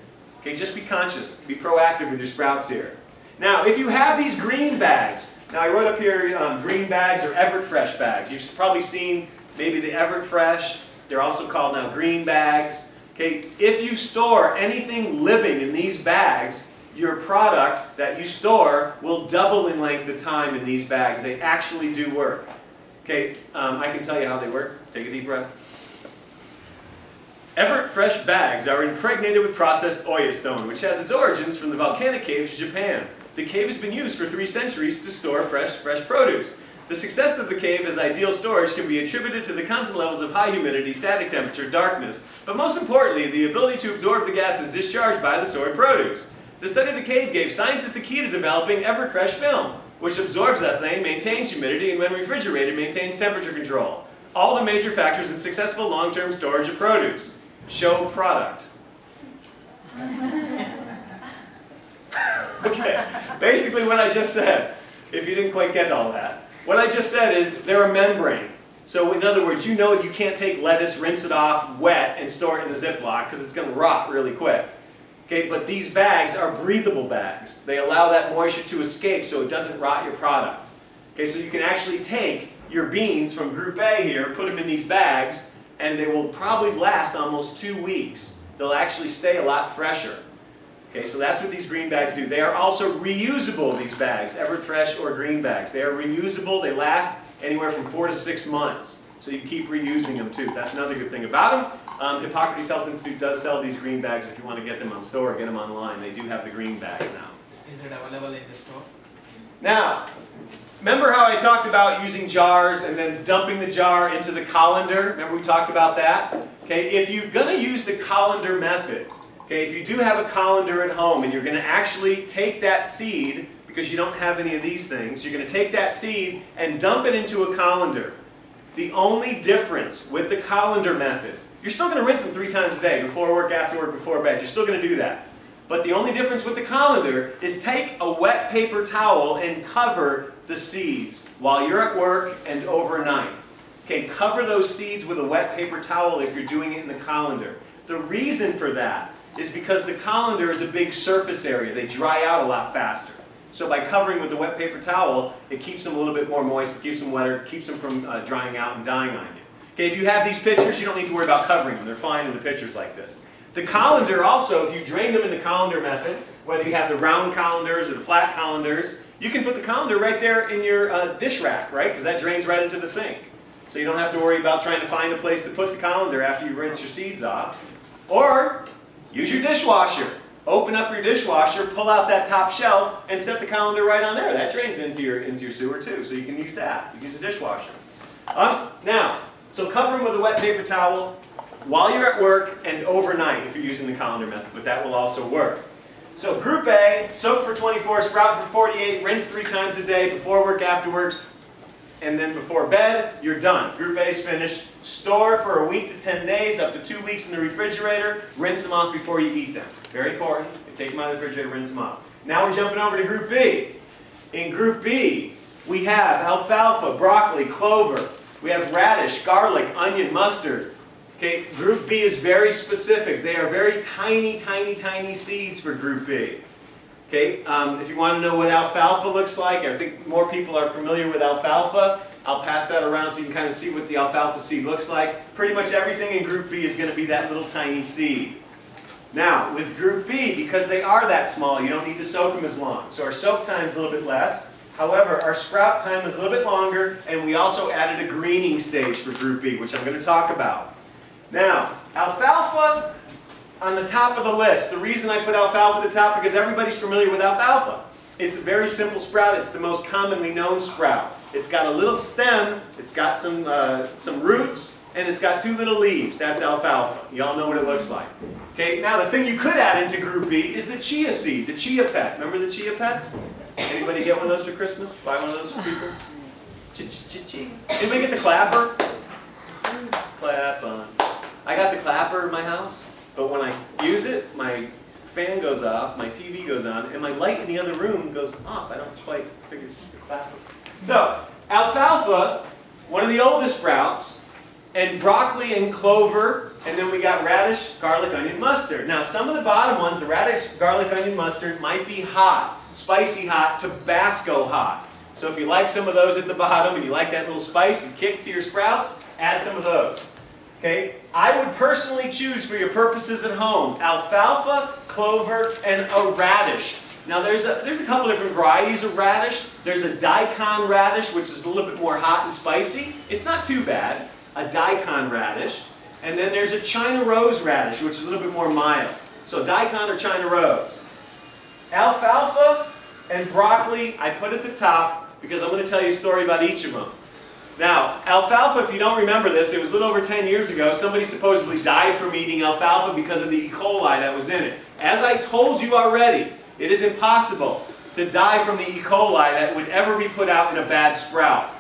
Okay? Just be conscious. Be proactive with your sprouts here. Now, if you have these green bags, now I wrote up here green bags or Everfresh bags. You've probably seen maybe the Everfresh. They're also called now green bags. Okay, if you store anything living in these bags, your product that you store will double in length of time in these bags. They actually do work. Okay, I can tell you how they work. Take a deep breath. Everfresh bags are impregnated with processed Oya stone, which has its origins from the volcanic caves of Japan. The cave has been used for 3 centuries to store fresh produce. The success of the cave as ideal storage can be attributed to the constant levels of high humidity, static temperature, darkness, but most importantly, the ability to absorb the gases discharged by the stored produce. The study of the cave gave scientists the key to developing Everfresh film, which absorbs ethane, maintains humidity, and when refrigerated, maintains temperature control. All the major factors in successful long-term storage of produce. Show product. Okay, basically what I just said, if you didn't quite get all that, what I just said is they're a membrane. So in other words, you know you can't take lettuce, rinse it off wet, and store it in a Ziploc because it's going to rot really quick. Okay, but these bags are breathable bags. They allow that moisture to escape so it doesn't rot your product. Okay, so you can actually take your beans from Group A here, put them in these bags, and they will probably last almost 2 weeks. They'll actually stay a lot fresher. Okay, so that's what these green bags do. They are also reusable, these bags, Everfresh or green bags. They are reusable. They last anywhere from 4 to 6 months. So you keep reusing them too. That's another good thing about them. Hippocrates Health Institute does sell these green bags. If you want to get them on store, get them online. They do have the green bags now. Is it available in the store? Now, remember how I talked about using jars and then dumping the jar into the colander? Remember we talked about that? Okay, if you're going to use the colander method, okay, if you do have a colander at home and you're going to actually take that seed, because you don't have any of these things, you're going to take that seed and dump it into a colander. The only difference with the colander method, you're still going to rinse them 3 times a day, before work, after work, before bed. You're still going to do that. But the only difference with the colander is take a wet paper towel and cover the seeds while you're at work and overnight. Okay, cover those seeds with a wet paper towel if you're doing it in the colander. The reason for that is because the colander is a big surface area. They dry out a lot faster. So by covering with the wet paper towel, it keeps them a little bit more moist, it keeps them wetter, it keeps them from drying out and dying on you. Okay, if you have these pitchers, you don't need to worry about covering them. They're fine in the pitchers like this. The colander also, if you drain them in the colander method, whether you have the round colanders or the flat colanders, you can put the colander right there in your dish rack, right? Because that drains right into the sink. So you don't have to worry about trying to find a place to put the colander after you rinse your seeds off. Or use your dishwasher. Open up your dishwasher, pull out that top shelf, and set the colander right on there. That drains into your sewer too, so you can use that. You can use a dishwasher. Now, so cover them with a wet paper towel while you're at work and overnight if you're using the colander method, but that will also work. So group A, soak for 24, sprout for 48, rinse 3 times a day, before work, after work, and then before bed, you're done. Group A is finished. Store for a week to 10 days, up to 2 weeks in the refrigerator. Rinse them off before you eat them. Very important. Take them out of the refrigerator, rinse them off. Now we're jumping over to Group B. In Group B, we have alfalfa, broccoli, clover. We have radish, garlic, onion, mustard. Okay, Group B is very specific. They are very tiny, tiny, tiny seeds for Group B. Okay, if you want to know what alfalfa looks like, I think more people are familiar with alfalfa. I'll pass that around so you can kind of see what the alfalfa seed looks like. Pretty much everything in Group B is going to be that little tiny seed. Now, with Group B, because they are that small, you don't need to soak them as long. So our soak time is a little bit less. However, our sprout time is a little bit longer, and we also added a greening stage for Group B, which I'm going to talk about. Now, alfalfa on the top of the list. The reason I put alfalfa at the top because everybody's familiar with alfalfa. It's a very simple sprout. It's the most commonly known sprout. It's got a little stem, it's got some roots, and it's got 2 little leaves. That's alfalfa. You all know what it looks like. Okay, now the thing you could add into Group B is the chia seed, the chia pet. Remember the chia pets? Anybody get one of those for Christmas? Buy one of those for people? Anybody get the clapper? Clap on. I got the clapper in my house. But when I use it, my fan goes off, my TV goes on, and my light in the other room goes off. I don't quite figure the clapper. So, alfalfa, one of the oldest sprouts, and broccoli and clover, and then we got radish, garlic, onion, mustard. Now, some of the bottom ones, the radish, garlic, onion, mustard, might be hot, spicy hot, Tabasco hot. So if you like some of those at the bottom, and you like that little spice and kick to your sprouts, add some of those. Okay, I would personally choose for your purposes at home alfalfa, clover, and a radish. Now there's a couple different varieties of radish. There's a daikon radish, which is a little bit more hot and spicy. It's not too bad, a daikon radish. And then there's a China rose radish, which is a little bit more mild. So daikon or China rose. Alfalfa and broccoli I put at the top because I'm going to tell you a story about each of them. Now, alfalfa, if you don't remember this, it was a little over 10 years ago, somebody supposedly died from eating alfalfa because of the E. coli that was in it. As I told you already, it is impossible to die from the E. coli that would ever be put out in a bad sprout.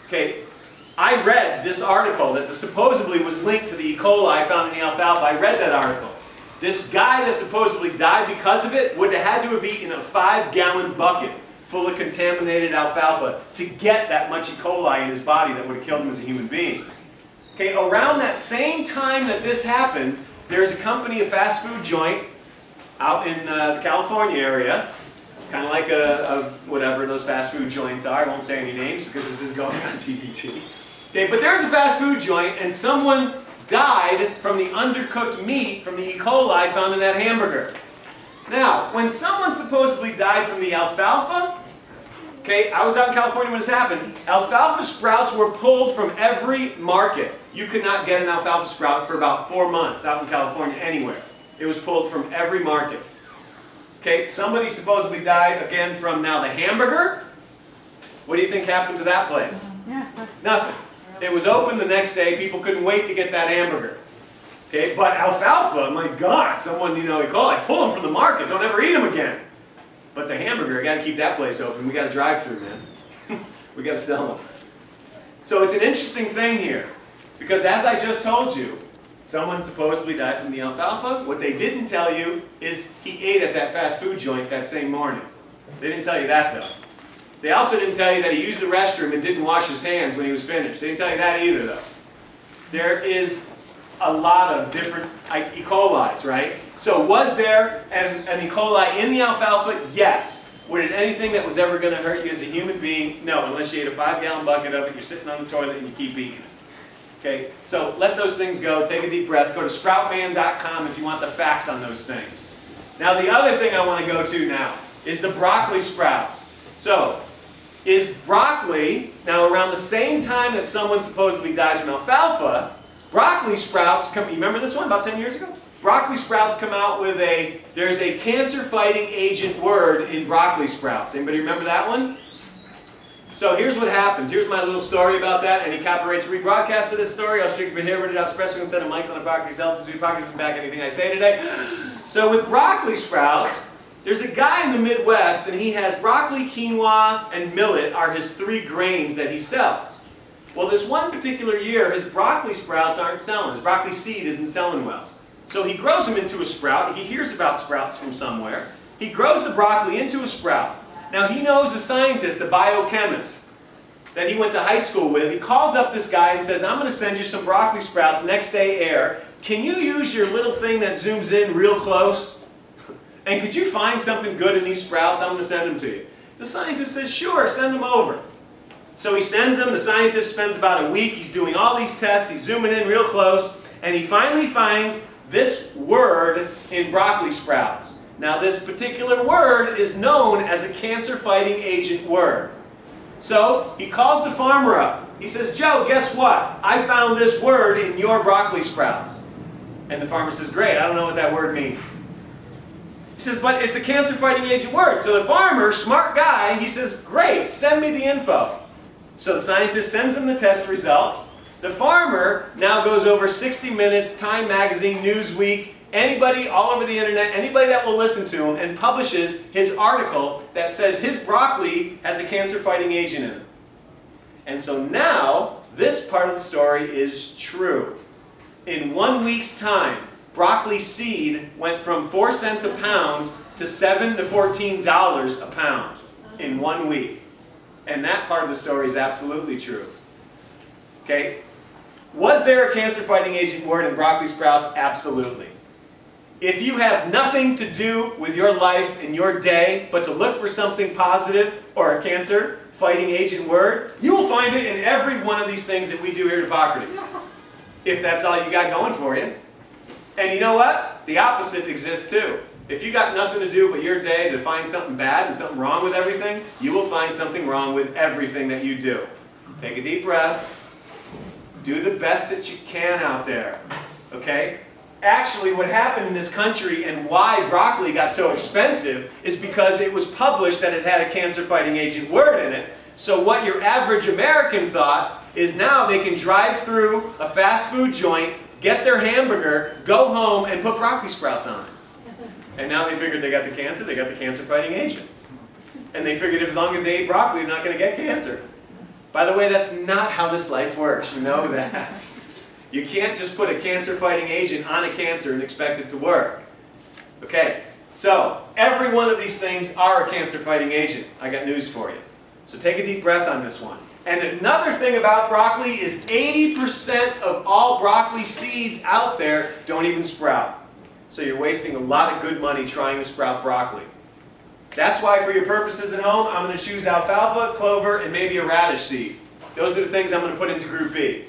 Okay, I read this article that supposedly was linked to the E. coli found in the alfalfa. I read that article. This guy that supposedly died because of it would have had to have eaten a 5-gallon bucket full of contaminated alfalfa to get that much E. coli in his body that would have killed him as a human being. Okay, around that same time that this happened, there's a company, a fast food joint, out in the California area, kind of like whatever those fast food joints are. I won't say any names because this is going on TBT. Okay, but there's a fast food joint and someone died from the undercooked meat from the E. coli found in that hamburger. Now, when someone supposedly died from the alfalfa, okay, I was out in California when this happened, alfalfa sprouts were pulled from every market. You could not get an alfalfa sprout for about 4 months out in California anywhere. It was pulled from every market. Okay, somebody supposedly died again from now the hamburger. What do you think happened to that place? Nothing. It was open the next day. People couldn't wait to get that hamburger. Okay, but alfalfa, my God, someone, E. coli, pull them from the market. Don't ever eat them again. But the hamburger, I got to keep that place open. We got to drive through, man. We got to sell them. So it's an interesting thing here, because as I just told you, someone supposedly died from the alfalfa. What they didn't tell you is he ate at that fast food joint that same morning. They didn't tell you that though. They also didn't tell you that he used the restroom and didn't wash his hands when he was finished. They didn't tell you that either though. There is a lot of different E. coli's, right? So was there an E. coli in the alfalfa? Yes. Was it anything that was ever going to hurt you as a human being? No, unless you ate a 5-gallon bucket of it, you're sitting on the toilet and you keep eating it. Okay, so let those things go, take a deep breath, go to sproutman.com if you want the facts on those things. Now the other thing I want to go to now is the broccoli sprouts. So, is broccoli, now around the same time that someone supposedly dies from alfalfa, broccoli sprouts come, you remember this one about 10 years ago? Broccoli sprouts come out with there's a cancer-fighting agent word in broccoli sprouts. Anybody remember that one? So here's what happens. Here's my little story about that. Any copyrights rebroadcast of this story? I'll strictly prohibited out expressly instead of Michael and Hippocrates Health Institute. Hippocrates doesn't back anything I say today. So with broccoli sprouts, there's a guy in the Midwest and he has broccoli, quinoa, and millet are his 3 grains that he sells. Well, this one particular year, his broccoli sprouts aren't selling. His broccoli seed isn't selling well. So he grows them into a sprout. He hears about sprouts from somewhere. He grows the broccoli into a sprout. Now he knows a scientist, a biochemist, that he went to high school with. He calls up this guy and says, I'm going to send you some broccoli sprouts next day air. Can you use your little thing that zooms in real close? And could you find something good in these sprouts? I'm going to send them to you. The scientist says, sure, send them over. So he sends them. The scientist spends about a week. He's doing all these tests. He's zooming in real close. And he finally finds this word in broccoli sprouts. Now this particular word is known as a cancer-fighting agent word. So he calls the farmer up. He says, Joe, guess what? I found this word in your broccoli sprouts. And the farmer says, great, I don't know what that word means. He says, but it's a cancer-fighting agent word. So the farmer, smart guy, he says, great, send me the info. So the scientist sends him the test results. The farmer now goes over 60 Minutes, Time Magazine, Newsweek, anybody all over the internet, anybody that will listen to him, and publishes his article that says his broccoli has a cancer-fighting agent in it. And so now, this part of the story is true. In 1 week's time, broccoli seed went from 4 cents a pound to $7 to $14 a pound in 1 week. And that part of the story is absolutely true. Okay? Was there a cancer-fighting agent word in broccoli sprouts? Absolutely. If you have nothing to do with your life and your day but to look for something positive or a cancer-fighting agent word, you will find it in every one of these things that we do here at Hippocrates. If that's all you got going for you. And you know what? The opposite exists too. If you got nothing to do but your day to find something bad and something wrong with everything, you will find something wrong with everything that you do. Take a deep breath. Do the best that you can out there. Okay? Actually, what happened in this country and why broccoli got so expensive is because it was published that it had a cancer-fighting agent word in it. So what your average American thought is now they can drive through a fast food joint, get their hamburger, go home, and put broccoli sprouts on it. And now they figured they got the cancer, they got the cancer-fighting agent. And they figured as long as they ate broccoli, they're not going to get cancer. By the way, that's not how this life works. You know that. You can't just put a cancer-fighting agent on a cancer and expect it to work. Okay, so every one of these things are a cancer-fighting agent. I got news for you. So take a deep breath on this one. And another thing about broccoli is 80% of all broccoli seeds out there don't even sprout. So you're wasting a lot of good money trying to sprout broccoli. That's why for your purposes at home, I'm going to choose alfalfa, clover, and maybe a radish seed. Those are the things I'm going to put into Group B.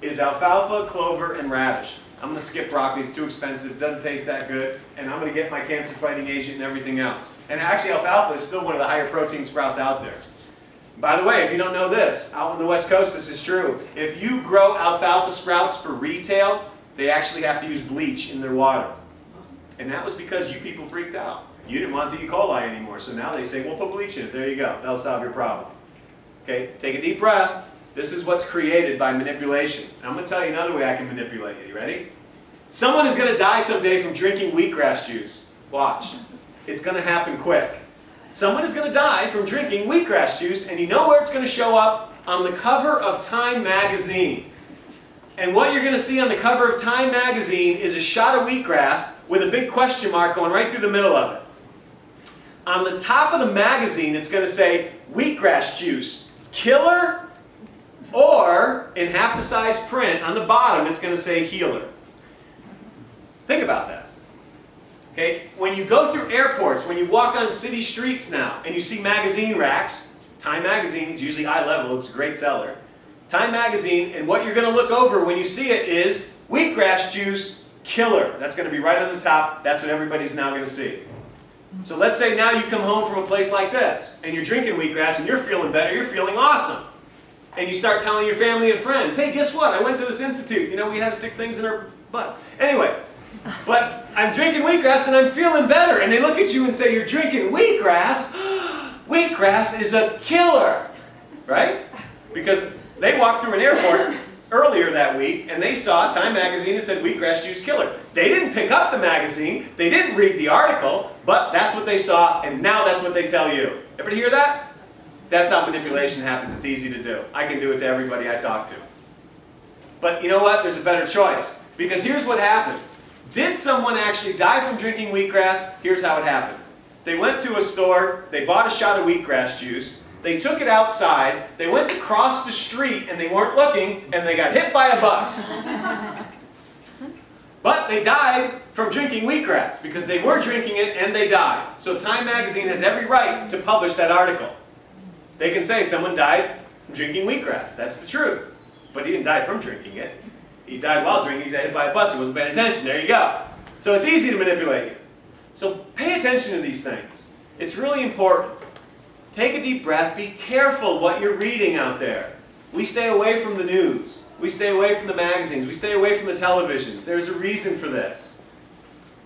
Is alfalfa, clover, and radish. I'm going to skip broccoli. It's too expensive. It doesn't taste that good. And I'm going to get my cancer-fighting agent and everything else. And actually, alfalfa is still one of the higher protein sprouts out there. By the way, if you don't know this, out on the West Coast, this is true. If you grow alfalfa sprouts for retail, they actually have to use bleach in their water. And that was because you people freaked out. You didn't want the E. coli anymore, so now they say, well, put bleach in it. There you go. That'll solve your problem. Okay, take a deep breath. This is what's created by manipulation. I'm going to tell you another way I can manipulate you. You ready? Someone is going to die someday from drinking wheatgrass juice. Watch. It's going to happen quick. Someone is going to die from drinking wheatgrass juice, and you know where it's going to show up? on the cover of Time magazine. And what you're going to see on the cover of Time magazine is a shot of wheatgrass with a big question mark going right through the middle of it. On the top of the magazine, it's going to say wheatgrass juice, killer, or in half the size print on the bottom, it's going to say healer. Think about that. Okay? When you go through airports, when you walk on city streets now, and you see magazine racks, Time magazine is usually eye level, it's a great seller. Time magazine, and what you're going to look over when you see it is wheatgrass juice, killer. That's going to be right on the top. That's what everybody's now going to see. So let's say now you come home from a place like this, and you're drinking wheatgrass, and you're feeling better, you're feeling awesome. And you start telling your family and friends, hey, guess what? I went to this institute. You know, we have to stick things in our butt. Anyway, but I'm drinking wheatgrass and I'm feeling better. And they look at you and say, you're drinking wheatgrass? Wheatgrass is a killer, right? Because they walked through an airport earlier that week and they saw Time magazine that said wheatgrass juice killer. They didn't pick up the magazine, they didn't read the article, but that's what they saw and now that's what they tell you. Everybody hear that? That's how manipulation happens. It's easy to do. I can do it to everybody I talk to. But you know what? There's a better choice. Because here's what happened. Did someone actually die from drinking wheatgrass? Here's how it happened. They went to a store, they bought a shot of wheatgrass juice, they took it outside, they went to cross the street and they weren't looking, and they got hit by a bus. But they died from drinking wheatgrass because they were drinking it and they died. So Time magazine has every right to publish that article. They can say someone died from drinking wheatgrass. That's the truth. But he didn't die from drinking it. He died while drinking. He got hit by a bus. He wasn't paying attention. There you go. So it's easy to manipulate you. So pay attention to these things. It's really important. Take a deep breath. Be careful what you're reading out there. We stay away from the news. We stay away from the magazines. We stay away from the televisions. There's a reason for this.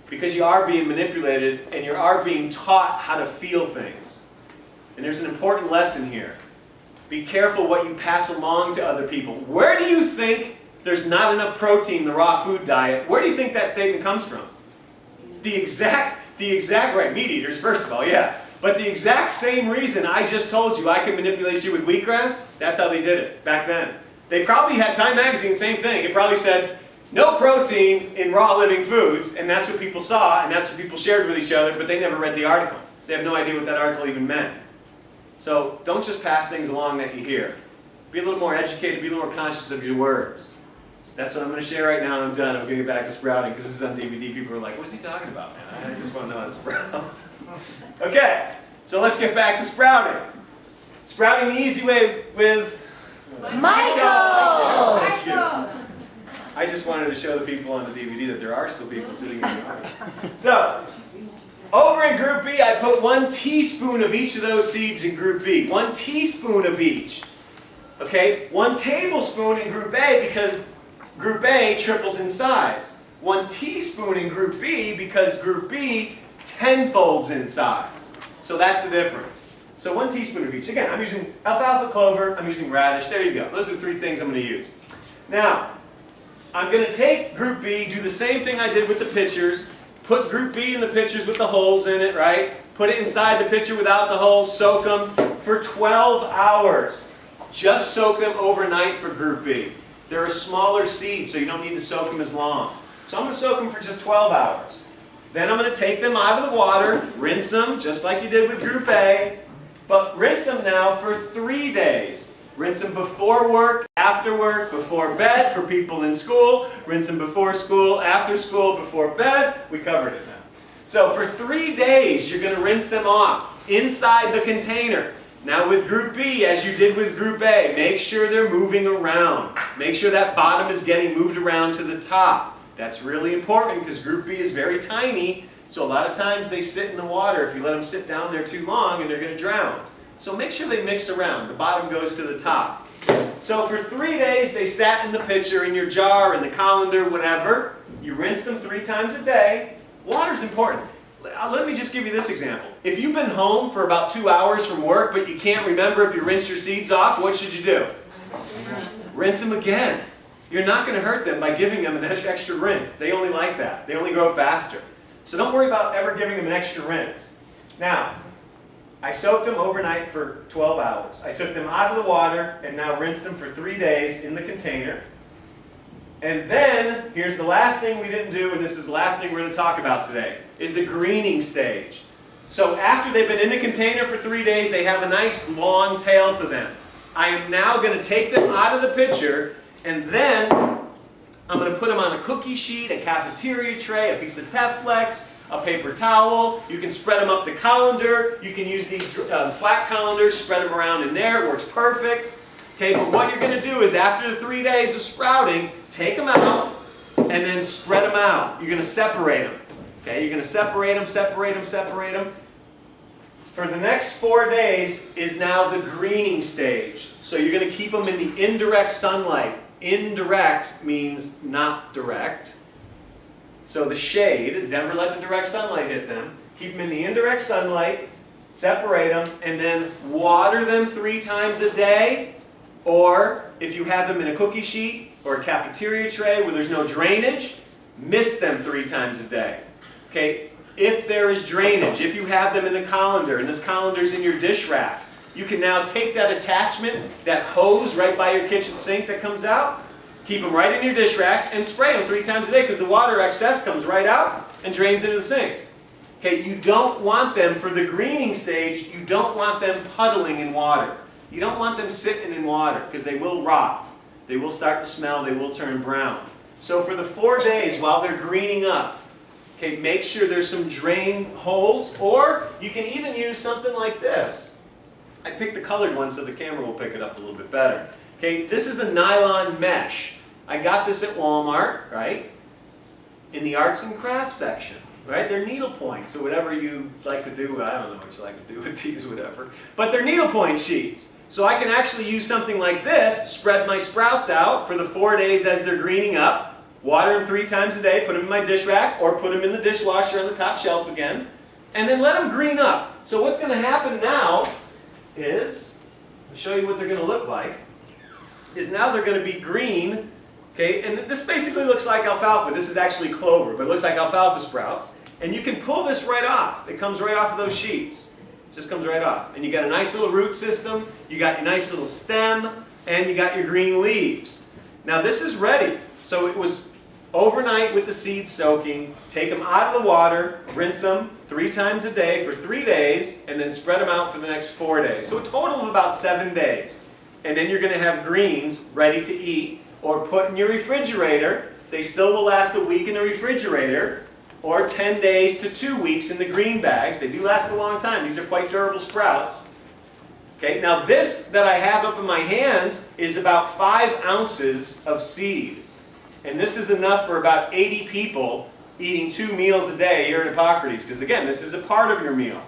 Because you are being manipulated and you are being taught how to feel things. And there's an important lesson here. Be careful what you pass along to other people. Where do you think there's not enough protein in the raw food diet? Where do you think that statement comes from? The exact right, meat eaters, first of all, yeah. But the exact same reason I just told you I can manipulate you with wheatgrass, that's how they did it back then. They probably had Time magazine, same thing. It probably said, no protein in raw living foods, and that's what people saw, and that's what people shared with each other, but they never read the article. They have no idea what that article even meant. So don't just pass things along that you hear. Be a little more educated, be a little more conscious of your words. That's what I'm going to share right now, and I'm done. I'm going to get back to sprouting, because this is on DVD. People are like, what is he talking about, man? I just want to know how to sprout. Okay, so let's get back to sprouting. Sprouting the easy way with... Michael! Thank you. I just wanted to show the people on the DVD that there are still people sitting in the audience. So, over in Group B, I put 1 teaspoon of each of those seeds in Group B. 1 teaspoon of each. Okay? 1 tablespoon in Group A because Group A triples in size. 1 teaspoon in Group B because Group B tenfolds in size. So that's the difference. So 1 teaspoon of each. Again, I'm using alfalfa, clover, I'm using radish. There you go. Those are the 3 things I'm going to use. Now, I'm going to take Group B, do the same thing I did with the pitchers. Put Group B in the pitchers with the holes in it, right? Put it inside the pitcher without the holes. Soak them for 12 hours. Just soak them overnight for Group B. They're a smaller seed, so you don't need to soak them as long. So I'm going to soak them for just 12 hours. Then I'm going to take them out of the water, rinse them, just like you did with Group A. But rinse them now for 3 days. Rinse them before work, after work, before bed for people in school. Rinse them before school, after school, before bed. We covered it now. So for 3 days, you're going to rinse them off inside the container. Now with Group B, as you did with Group A, make sure they're moving around. Make sure that bottom is getting moved around to the top. That's really important because Group B is very tiny. So a lot of times they sit in the water if you let them sit down there too long and they're going to drown. So make sure they mix around. The bottom goes to the top. So for 3 days they sat in the pitcher, in your jar, in the colander, whatever. You rinse them 3 times a day. Water's important. Let me just give you this example. If you've been home for about 2 hours from work but you can't remember if you rinsed your seeds off, what should you do? Rinse them again. You're not going to hurt them by giving them an extra rinse. They only like that. They only grow faster. So don't worry about ever giving them an extra rinse. Now, I soaked them overnight for 12 hours. I took them out of the water and now rinsed them for 3 days in the container. And then, here's the last thing we didn't do, and this is the last thing we're going to talk about today, is the greening stage. So after they've been in the container for 3 days, they have a nice long tail to them. I am now going to take them out of the pitcher, and then I'm going to put them on a cookie sheet, a cafeteria tray, a piece of Teflex, a paper towel. You can spread them up the colander. You can use these flat colanders, spread them around in there. It works perfect. Okay, but what you're going to do is after the 3 days of sprouting, take them out and then spread them out. You're going to separate them. Okay, you're going to separate them, separate them, separate them. For the next 4 days is now the greening stage. So you're going to keep them in the indirect sunlight. Indirect means not direct. So the shade, never let the direct sunlight hit them. Keep them in the indirect sunlight, separate them, and then water them 3 times a day. Or if you have them in a cookie sheet or a cafeteria tray where there's no drainage, mist them 3 times a day. Okay, if there is drainage, if you have them in a colander, and this colander's in your dish rack, you can now take that attachment, that hose right by your kitchen sink that comes out, keep them right in your dish rack, and spray them 3 times a day because the water excess comes right out and drains into the sink. Okay, you don't want them, for the greening stage, you don't want them puddling in water. You don't want them sitting in water because they will rot. They will start to smell, they will turn brown. So for the 4 days while they're greening up, okay, make sure there's some drain holes, or you can even use something like this. I picked the colored one so the camera will pick it up a little bit better. Okay, this is a nylon mesh. I got this at Walmart, right? In the arts and crafts section, right? They're needlepoint, so whatever you like to do, I don't know what you like to do with these, whatever. But they're needlepoint sheets. So I can actually use something like this, spread my sprouts out for the 4 days as they're greening up, water them 3 times a day, put them in my dish rack, or put them in the dishwasher on the top shelf again, and then let them green up. So what's going to happen now is, I'll show you what they're going to look like, is now they're going to be green, okay, and this basically looks like alfalfa. This is actually clover, but it looks like alfalfa sprouts. And you can pull this right off. It comes right off of those sheets. Just comes right off. And you got a nice little root system, you got your nice little stem, and you got your green leaves. Now this is ready. So it was overnight with the seeds soaking. Take them out of the water, rinse them 3 times a day for 3 days, and then spread them out for the next 4 days. So a total of about 7 days. And then you're going to have greens ready to eat or put in your refrigerator. They still will last a week in the refrigerator, or 10 days to 2 weeks in the green bags. They do last a long time. These are quite durable sprouts. Okay, now this that I have up in my hand is about 5 ounces of seed. And this is enough for about 80 people eating 2 meals a day here at Hippocrates, because again, this is a part of your meal.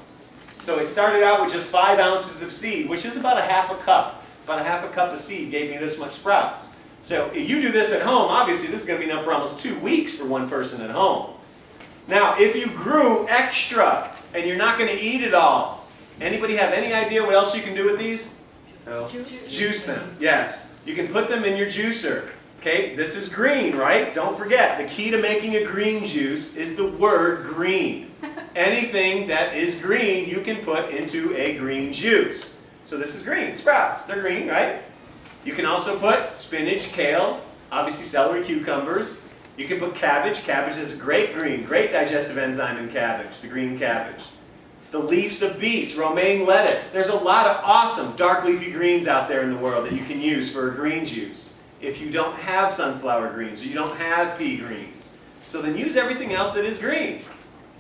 So it started out with just 5 ounces of seed, which is about a half a cup. About a half a cup of seed gave me this much sprouts. So if you do this at home, obviously this is going to be enough for almost 2 weeks for one person at home. Now, if you grew extra and you're not going to eat it all, anybody have any idea what else you can do with these? No. Juice them, yes. You can put them in your juicer. Okay, this is green, right? Don't forget, the key to making a green juice is the word green. Anything that is green, you can put into a green juice. So this is green, sprouts, they're green, right? You can also put spinach, kale, obviously celery, cucumbers. You can put cabbage. Cabbage is a great green, great digestive enzyme in cabbage, the green cabbage. The leaves of beets, romaine lettuce. There's a lot of awesome dark leafy greens out there in the world that you can use for a green juice. If you don't have sunflower greens or you don't have pea greens. So then use everything else that is green.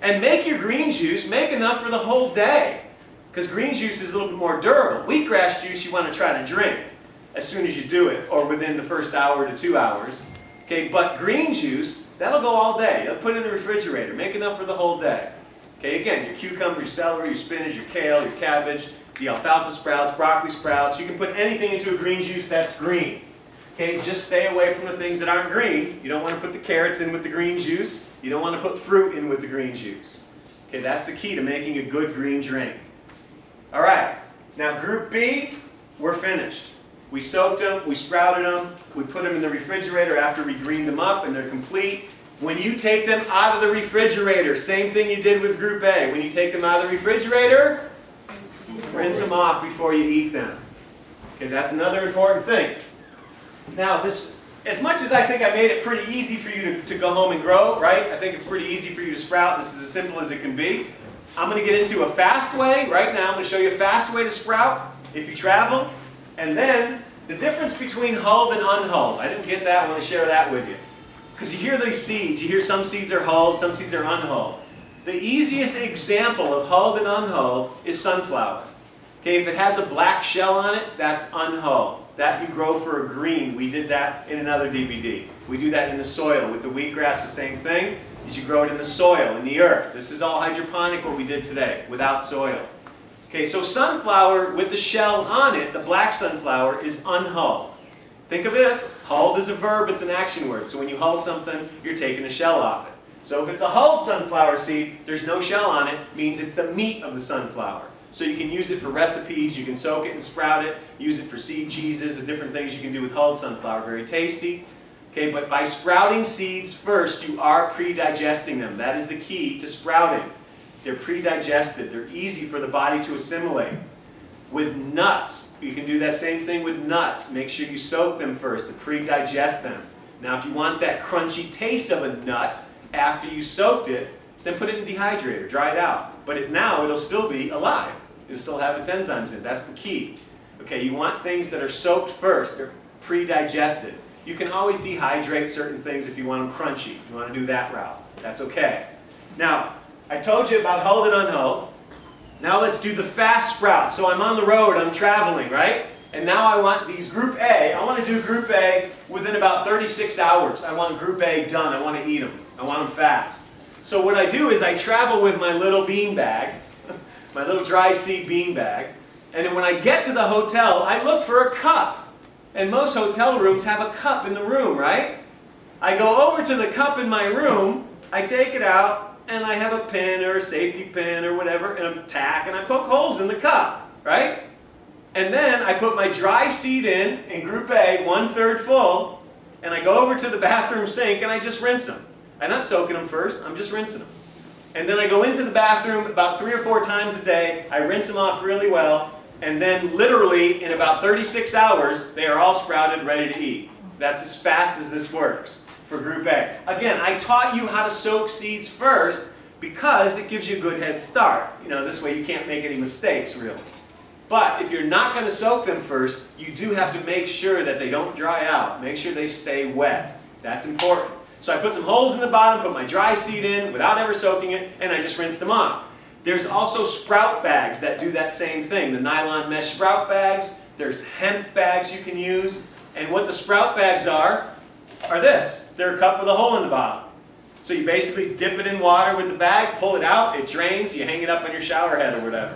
And make your green juice, make enough for the whole day. Because green juice is a little bit more durable. Wheatgrass juice you want to try to drink as soon as you do it, or within the first hour to 2 hours. Okay, but green juice, that'll go all day. You'll put it in the refrigerator. Make enough for the whole day. Okay, again, your cucumber, your celery, your spinach, your kale, your cabbage, the alfalfa sprouts, broccoli sprouts. You can put anything into a green juice that's green. Okay, just stay away from the things that aren't green. You don't want to put the carrots in with the green juice. You don't want to put fruit in with the green juice. Okay, that's the key to making a good green drink. All right, now group B, we're finished. We soaked them, we sprouted them, we put them in the refrigerator after we greened them up and they're complete. When you take them out of the refrigerator, same thing you did with group A. When you take them out of the refrigerator, Rinse them off before you eat them. Okay, that's another important thing. Now, this, as much as I think I made it pretty easy for you to go home and grow, right? I think it's pretty easy for you to sprout. This is as simple as it can be. I'm going to get into a fast way right now. I'm going to show you a fast way to sprout if you travel. And then the difference between hulled and unhulled. I didn't get that. I want to share that with you. Because you hear these seeds. You hear some seeds are hulled, some seeds are unhulled. The easiest example of hulled and unhulled is sunflower. Okay, if it has a black shell on it, that's unhulled. That you grow for a green. We did that in another DVD. We do that in the soil. With the wheatgrass, the same thing. Is you grow it in the soil, in the earth. This is all hydroponic, what we did today, without soil. Okay, so sunflower with the shell on it, the black sunflower, is unhulled. Think of this. Hulled is a verb, it's an action word. So when you hull something, you're taking a shell off it. So if it's a hulled sunflower seed, there's no shell on it, means it's the meat of the sunflower. So you can use it for recipes, you can soak it and sprout it, use it for seed cheeses, and different things you can do with hulled sunflower. Very tasty. Okay, but by sprouting seeds first, you are pre-digesting them. That is the key to sprouting. They're pre-digested. They're easy for the body to assimilate. With nuts, you can do that same thing with nuts. Make sure you soak them first to pre-digest them. Now, if you want that crunchy taste of a nut after you soaked it, then put it in dehydrator, dry it out. But now it'll still be alive. It'll still have its enzymes in it. That's the key. Okay, you want things that are soaked first. They're pre-digested. You can always dehydrate certain things if you want them crunchy. You want to do that route. That's okay. Now, I told you about hulled and unhulled. Now let's do the fast sprout. So I'm on the road, I'm traveling, right? And now I want these group A. I want to do group A within about 36 hours. I want group A done. I want to eat them. I want them fast. So what I do is I travel with my little bean bag, my little dry seed bean bag, and then when I get to the hotel, I look for a cup. And most hotel rooms have a cup in the room, right? I go over to the cup in my room, I take it out, and I have a pin or a safety pin or whatever, and a tack, and I poke holes in the cup, right? And then I put my dry seed in group A, 1/3 full, and I go over to the bathroom sink and I just rinse them. I'm not soaking them first, I'm just rinsing them. And then I go into the bathroom about 3 or 4 times a day, I rinse them off really well, and then literally in about 36 hours, they are all sprouted, ready to eat. That's as fast as this works for group A. Again, I taught you how to soak seeds first because it gives you a good head start. You know, this way you can't make any mistakes, really. But if you're not going to soak them first, you do have to make sure that they don't dry out. Make sure they stay wet. That's important. So I put some holes in the bottom, put my dry seed in without ever soaking it, and I just rinse them off. There's also sprout bags that do that same thing. The nylon mesh sprout bags. There's hemp bags you can use. And what the sprout bags are this. They're a cup with a hole in the bottom. So you basically dip it in water with the bag, pull it out, it drains, you hang it up on your shower head or whatever.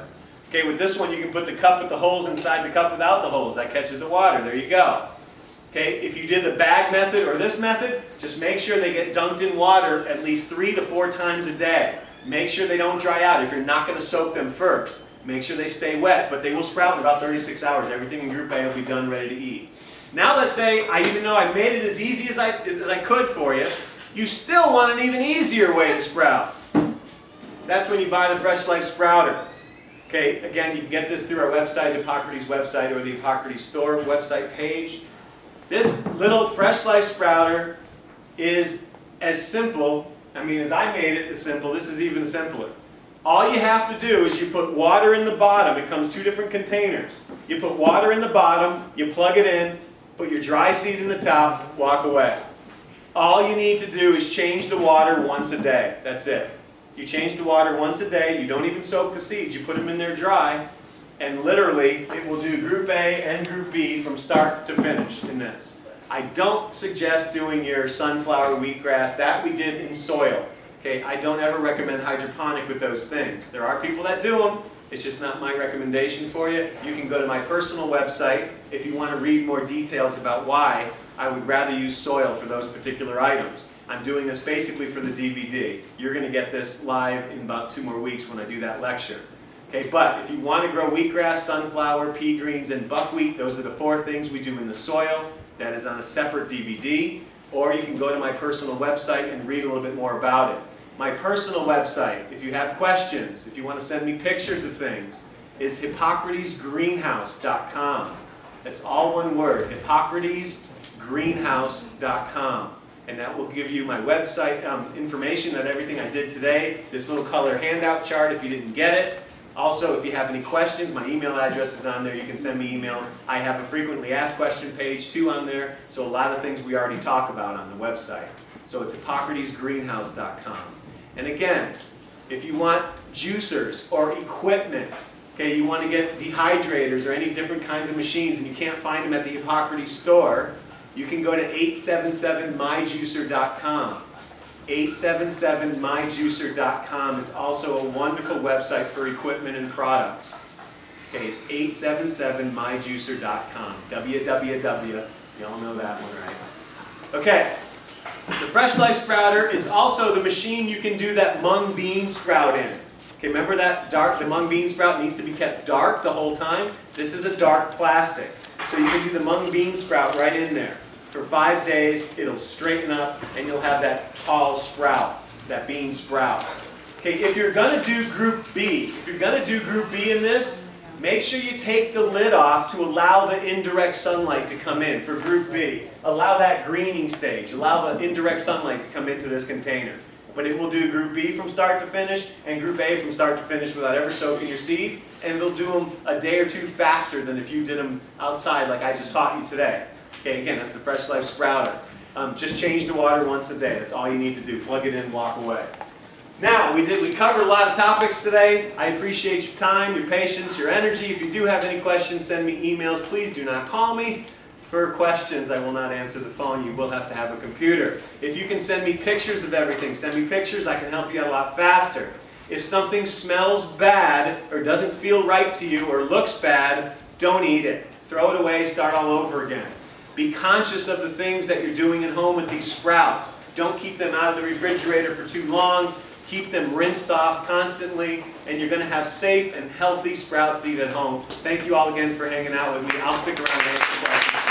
Okay, with this one you can put the cup with the holes inside the cup without the holes. That catches the water. There you go. Okay, if you did the bag method or this method, just make sure they get dunked in water at least 3 to 4 times a day. Make sure they don't dry out if you're not going to soak them first. Make sure they stay wet, but they will sprout in about 36 hours. Everything in group A will be done, ready to eat. Now let's say, even though I made it as easy as I could for you, you still want an even easier way to sprout. That's when you buy the Fresh Life Sprouter. Okay, again, you can get this through our website, the Hippocrates website, or the Hippocrates Store website page. This little Fresh Life Sprouter is as simple, as I made it as simple, this is even simpler. All you have to do is you put water in the bottom. It comes 2 different containers. You put water in the bottom, you plug it in, put your dry seed in the top, walk away. All you need to do is change the water once a day. That's it. You change the water once a day. You don't even soak the seeds. You put them in there dry, and literally it will do Group A and Group B from start to finish in this. I don't suggest doing your sunflower, wheatgrass. That we did in soil. Okay, I don't ever recommend hydroponic with those things. There are people that do them. It's just not my recommendation for you. You can go to my personal website if you want to read more details about why I would rather use soil for those particular items. I'm doing this basically for the DVD. You're going to get this live in about 2 more weeks when I do that lecture. Okay, but if you want to grow wheatgrass, sunflower, pea greens, and buckwheat, those are the 4 things we do in the soil. That is on a separate DVD. Or you can go to my personal website and read a little bit more about it. My personal website, if you have questions, if you want to send me pictures of things, is hippocratesgreenhouse.com. That's all one word, hippocratesgreenhouse.com. And that will give you my website information on everything I did today. This little color handout chart if you didn't get it. Also, if you have any questions, my email address is on there. You can send me emails. I have a frequently asked question page too on there. So a lot of things we already talk about on the website. So it's hippocratesgreenhouse.com. And again, if you want juicers or equipment, okay, you want to get dehydrators or any different kinds of machines and you can't find them at the Hippocrates store, you can go to 877myjuicer.com. 877myjuicer.com is also a wonderful website for equipment and products. Okay, it's 877myjuicer.com. www. You all know that one, right? Okay. The Fresh Life Sprouter is also the machine you can do that mung bean sprout in. Okay, remember that the mung bean sprout needs to be kept dark the whole time? This is a dark plastic. So you can do the mung bean sprout right in there. For 5 days, it'll straighten up and you'll have that tall sprout, that bean sprout. Okay, if you're going to do group B, in this, make sure you take the lid off to allow the indirect sunlight to come in for group B. Allow that greening stage, allow the indirect sunlight to come into this container. But it will do group B from start to finish and group A from start to finish without ever soaking your seeds. And it'll do them a day or two faster than if you did them outside like I just taught you today. Okay, again, that's the Fresh Life Sprouter. Just change the water once a day. That's all you need to do. Plug it in, walk away. Now, we covered a lot of topics today. I appreciate your time, your patience, your energy. If you do have any questions, send me emails. Please do not call me for questions. I will not answer the phone. You will have to have a computer. If you can send me pictures of everything, send me pictures. I can help you out a lot faster. If something smells bad or doesn't feel right to you or looks bad, don't eat it. Throw it away, start all over again. Be conscious of the things that you're doing at home with these sprouts. Don't keep them out of the refrigerator for too long. Keep them rinsed off constantly, and you're going to have safe and healthy sprouts to eat at home. Thank you all again for hanging out with me. I'll stick around and answer questions.